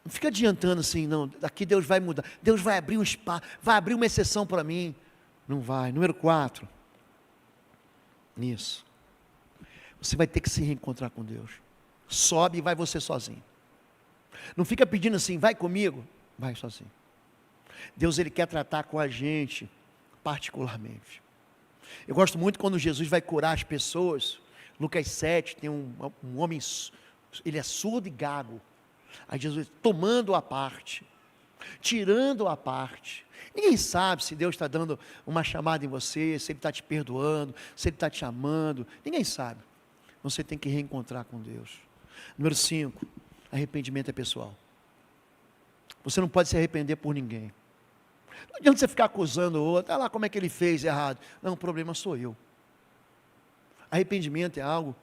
Não fica adiantando assim, não, aqui Deus vai mudar, Deus vai abrir um espaço, vai abrir uma exceção para mim. Não vai. Número 4, isso, você vai ter que se reencontrar com Deus. Sobe e vai você sozinho. Não fica pedindo assim, vai comigo, vai sozinho. Deus, Ele quer tratar com a gente particularmente. Eu gosto muito quando Jesus vai curar as pessoas. Lucas 7, tem um homem, ele é surdo e gago. Aí Jesus tomando a parte, tirando a parte. Ninguém sabe se Deus está dando uma chamada em você, se Ele está te perdoando, se Ele está te amando. Ninguém sabe. Você tem que reencontrar com Deus. Número 5, arrependimento é pessoal. Você não pode se arrepender por ninguém. Não adianta você ficar acusando o outro, olha lá como é que ele fez errado. Não, o problema sou eu. Arrependimento é algo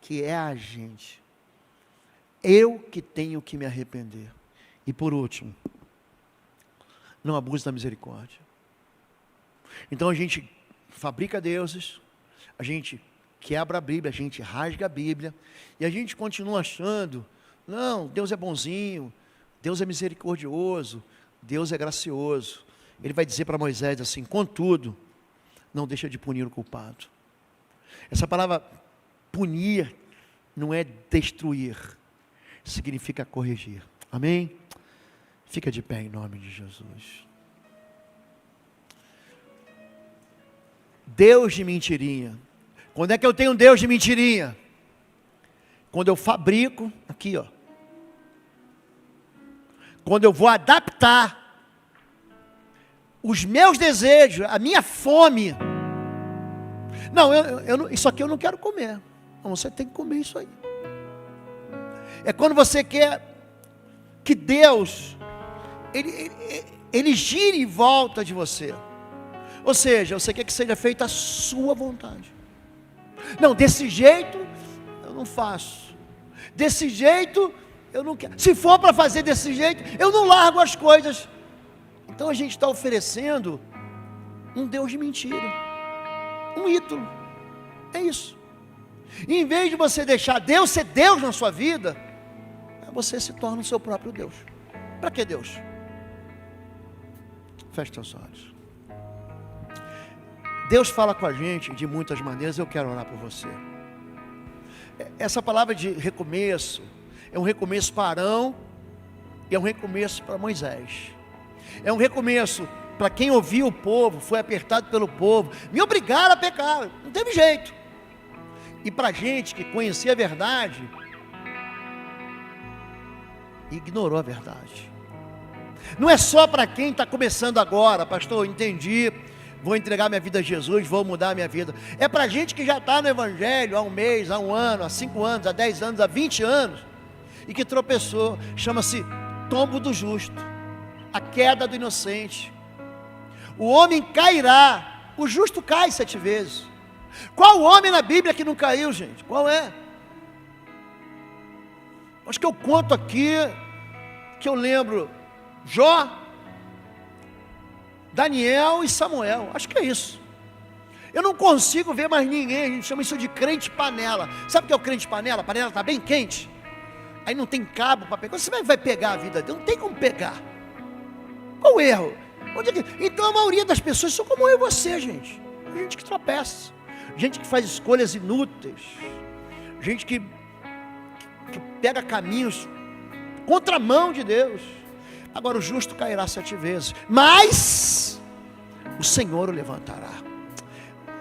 que é a gente. Eu que tenho que me arrepender. E por último, não abuse da misericórdia. Então a gente fabrica deuses, a gente quebra a Bíblia, a gente rasga a Bíblia, e a gente continua achando, não, Deus é bonzinho, Deus é misericordioso, Deus é gracioso. Ele vai dizer para Moisés assim, contudo, não deixa de punir o culpado. Essa palavra punir não é destruir, significa corrigir. Amém? Fica de pé em nome de Jesus. Deus de mentirinha. Quando é que eu tenho um Deus de mentirinha? Quando eu fabrico, aqui ó. Quando eu vou adaptar os meus desejos, a minha fome. Não, isso aqui eu não quero comer. Não, você tem que comer isso aí. É quando você quer que Deus, Ele gire em volta de você. Ou seja, você quer que seja feita a sua vontade. Não, desse jeito eu não faço. Desse jeito eu não quero. Se for para fazer desse jeito, eu não largo as coisas. Então a gente está oferecendo um Deus de mentira, um ídolo. É isso. E em vez de você deixar Deus ser Deus na sua vida, você se torna o seu próprio Deus. Para que Deus? Feche seus olhos. Deus fala com a gente de muitas maneiras. Eu quero orar por você. Essa palavra de recomeço é um recomeço para Arão e é um recomeço para Moisés. É um recomeço para quem ouviu o povo, foi apertado pelo povo, me obrigaram a pecar, não teve jeito. E para a gente que conhecia a verdade, ignorou a verdade. Não é só para quem está começando agora, pastor, eu entendi, vou entregar minha vida a Jesus, vou mudar a minha vida. É para a gente que já está no Evangelho há um mês, há um ano, há 5 anos, há 10 anos, há 20 anos, e que tropeçou. Chama-se tombo do justo, a queda do inocente. O homem cairá, o justo cai 7 vezes. Qual homem na Bíblia que não caiu, gente? Qual é? Acho que eu conto aqui, que eu lembro, Jó, Daniel e Samuel, acho que é isso. Eu não consigo ver mais ninguém, a gente chama isso de crente panela. Sabe o que é o crente panela? A panela está bem quente, aí não tem cabo para pegar. Você vai pegar a vida dele, não tem como pegar. Qual o erro? Então a maioria das pessoas são como eu e você, gente. Gente que tropeça, gente que faz escolhas inúteis, gente que pega caminhos contramão de Deus. Agora o justo cairá 7 vezes, mas o Senhor o levantará.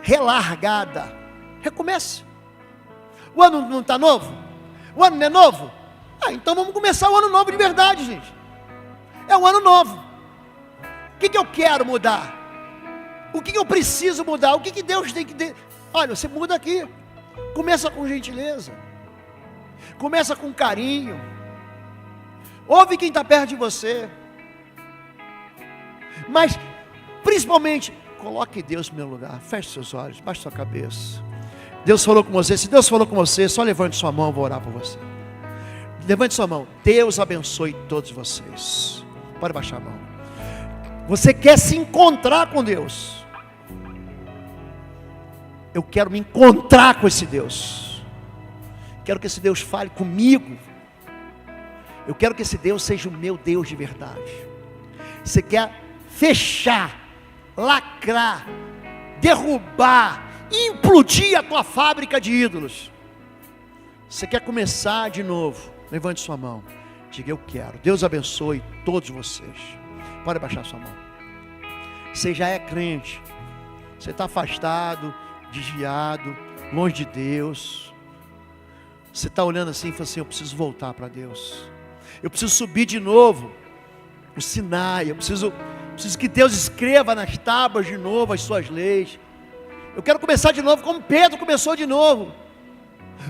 Relargada, recomece. O ano não está novo? O ano não é novo? Então vamos começar o ano novo de verdade, gente. É um ano novo. O que eu quero mudar? O que eu preciso mudar? O que Deus tem que... Olha, você muda aqui. Começa com gentileza. Começa com carinho. Ouve quem está perto de você. Mas, principalmente, coloque Deus no meu lugar. Feche seus olhos, baixe sua cabeça. Deus falou com você. Se Deus falou com você, só levante sua mão, eu vou orar por você. Levante sua mão. Deus abençoe todos vocês. Pode baixar a mão. Você quer se encontrar com Deus? Eu quero me encontrar com esse Deus. Quero que esse Deus fale comigo. Eu quero que esse Deus seja o meu Deus de verdade. Você quer fechar, lacrar, derrubar, implodir a tua fábrica de ídolos. Você quer começar de novo? Levante sua mão. Diga: eu quero. Deus abençoe todos vocês. Pode baixar sua mão. Você já é crente. Você está afastado, desviado, longe de Deus. Você está olhando assim e fala assim: eu preciso voltar para Deus. Eu preciso subir de novo o Sinai. Eu preciso que Deus escreva nas tábuas de novo as suas leis. Eu quero começar de novo como Pedro começou de novo.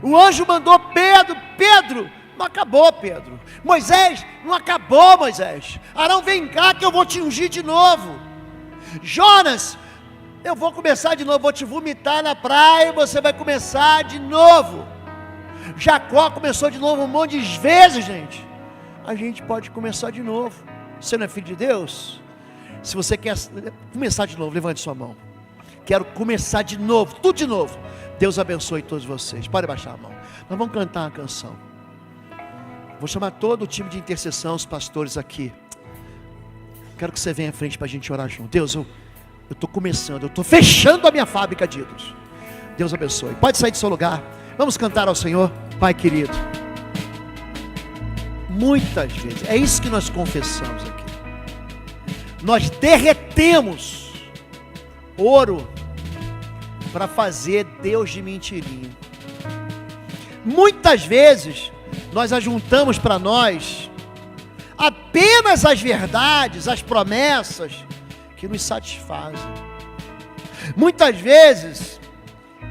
O anjo mandou Pedro: não acabou, Pedro. Moisés, não acabou, Moisés. Arão, vem cá que eu vou te ungir de novo. Jonas, eu vou começar de novo, vou te vomitar na praia e você vai começar de novo. Jacó começou de novo um monte de vezes, gente. A gente pode começar de novo. Você não é filho de Deus? Se você quer começar de novo, levante sua mão. Quero começar de novo, tudo de novo. Deus abençoe todos vocês. Pode baixar a mão. Nós vamos cantar uma canção. Vou chamar todo o time de intercessão, os pastores aqui. Quero que você venha à frente para a gente orar junto. Deus, eu estou começando, eu estou fechando a minha fábrica de ídolos. Deus abençoe. Pode sair do seu lugar. Vamos cantar ao Senhor. Pai querido, muitas vezes, é isso que nós confessamos aqui. Nós derretemos ouro para fazer Deus de mentirinha. Muitas vezes nós ajuntamos para nós apenas as verdades, as promessas que nos satisfazem. Muitas vezes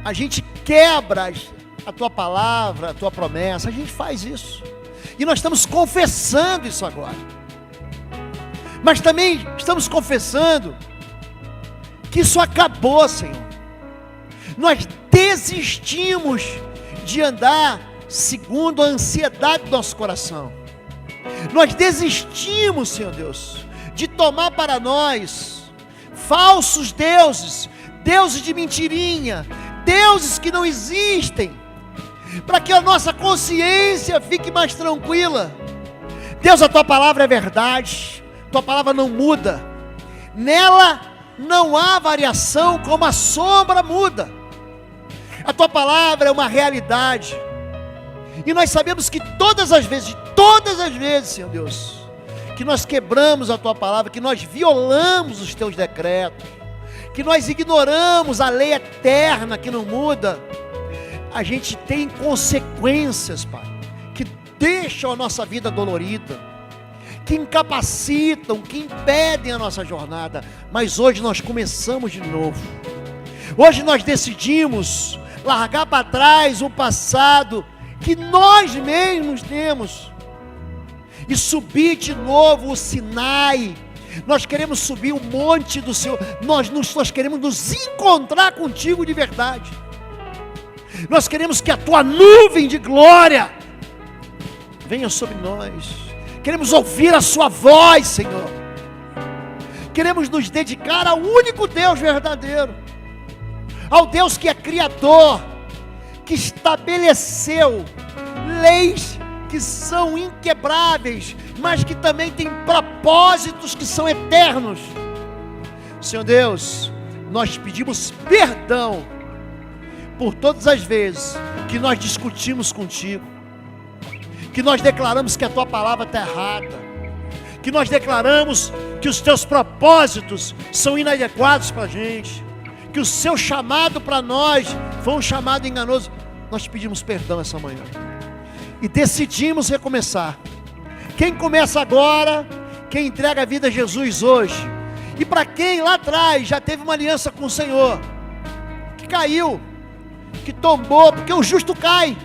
a gente quebra a tua palavra, a tua promessa. A gente faz isso e nós estamos confessando isso agora, mas também estamos confessando que isso acabou, Senhor. Nós desistimos de andar segundo a ansiedade do nosso coração. Nós desistimos, Senhor Deus, de tomar para nós falsos deuses, deuses de mentirinha, deuses que não existem, para que a nossa consciência fique mais tranquila. Deus, a tua palavra é verdade, tua palavra não muda, nela não há variação, como a sombra muda. A tua palavra é uma realidade, e nós sabemos que todas as vezes, Senhor Deus, que nós quebramos a tua palavra, que nós violamos os teus decretos, que nós ignoramos a lei eterna que não muda, a gente tem consequências, Pai, que deixam a nossa vida dolorida, que incapacitam, que impedem a nossa jornada. Mas hoje nós começamos de novo. Hoje nós decidimos largar para trás o passado que nós mesmos temos e subir de novo o Sinai. Nós queremos subir o monte do Senhor. Nós queremos nos encontrar contigo de verdade. Nós queremos que a tua nuvem de glória venha sobre nós. Queremos ouvir a sua voz, Senhor. Queremos nos dedicar ao único Deus verdadeiro, ao Deus que é Criador, que estabeleceu leis que são inquebráveis, mas que também tem propósitos que são eternos. Senhor Deus, nós pedimos perdão por todas as vezes que nós discutimos contigo, que nós declaramos que a tua palavra está errada, que nós declaramos que os teus propósitos são inadequados para a gente, que o seu chamado para nós foi um chamado enganoso. Nós pedimos perdão essa manhã e decidimos recomeçar. Quem começa agora, quem entrega a vida a Jesus hoje, e para quem lá atrás já teve uma aliança com o Senhor, que caiu, que tombou, porque o justo cai,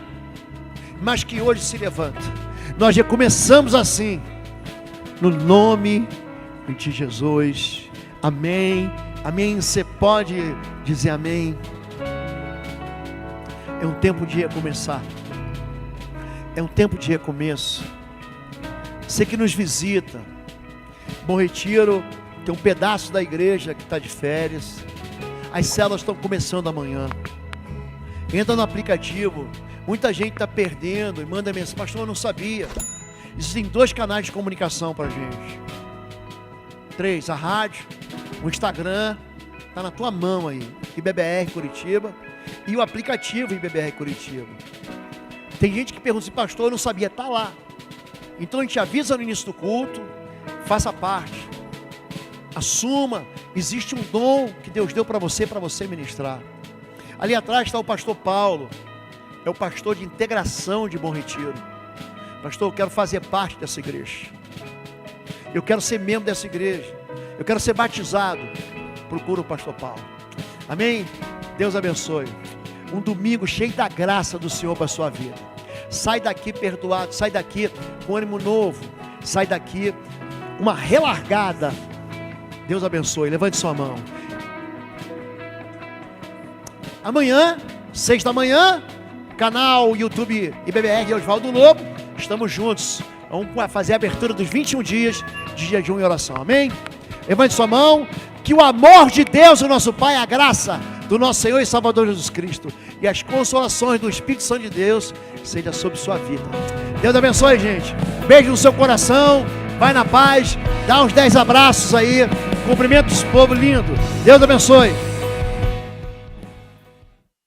mas que hoje se levanta, nós recomeçamos assim, no nome de Jesus. Amém, amém. Você pode dizer amém. É um tempo de recomeçar, é um tempo de recomeço. Você que nos visita, Bom Retiro tem um pedaço da igreja que está de férias, as células estão começando amanhã. Entra no aplicativo, muita gente está perdendo e manda mensagem: pastor, eu não sabia. Existem 2 canais de comunicação para a gente. 3, a rádio, o Instagram, está na tua mão aí, IBBR Curitiba, e o aplicativo IBBR Curitiba. Tem gente que pergunta assim, pastor, eu não sabia, está lá. Então a gente avisa no início do culto, faça parte, assuma, existe um dom que Deus deu para você ministrar. Ali atrás está o pastor Paulo, é o pastor de integração de Bom Retiro. Pastor, eu quero fazer parte dessa igreja, eu quero ser membro dessa igreja, eu quero ser batizado. Procura o pastor Paulo, amém? Deus abençoe, um domingo cheio da graça do Senhor para a sua vida. Sai daqui perdoado, sai daqui com ânimo novo, sai daqui uma relargada. Deus abençoe, levante sua mão. Amanhã, 6 da manhã, canal YouTube IBBR Oswaldo Lobo, estamos juntos, vamos fazer a abertura dos 21 dias de jejum e oração, amém? Levante sua mão, que o amor de Deus, o nosso Pai, a graça do nosso Senhor e Salvador Jesus Cristo e as consolações do Espírito Santo de Deus seja sobre sua vida. Deus abençoe, gente. Beijo no seu coração, vai na paz, dá uns 10 abraços aí, cumprimenta esse povo lindo. Deus abençoe.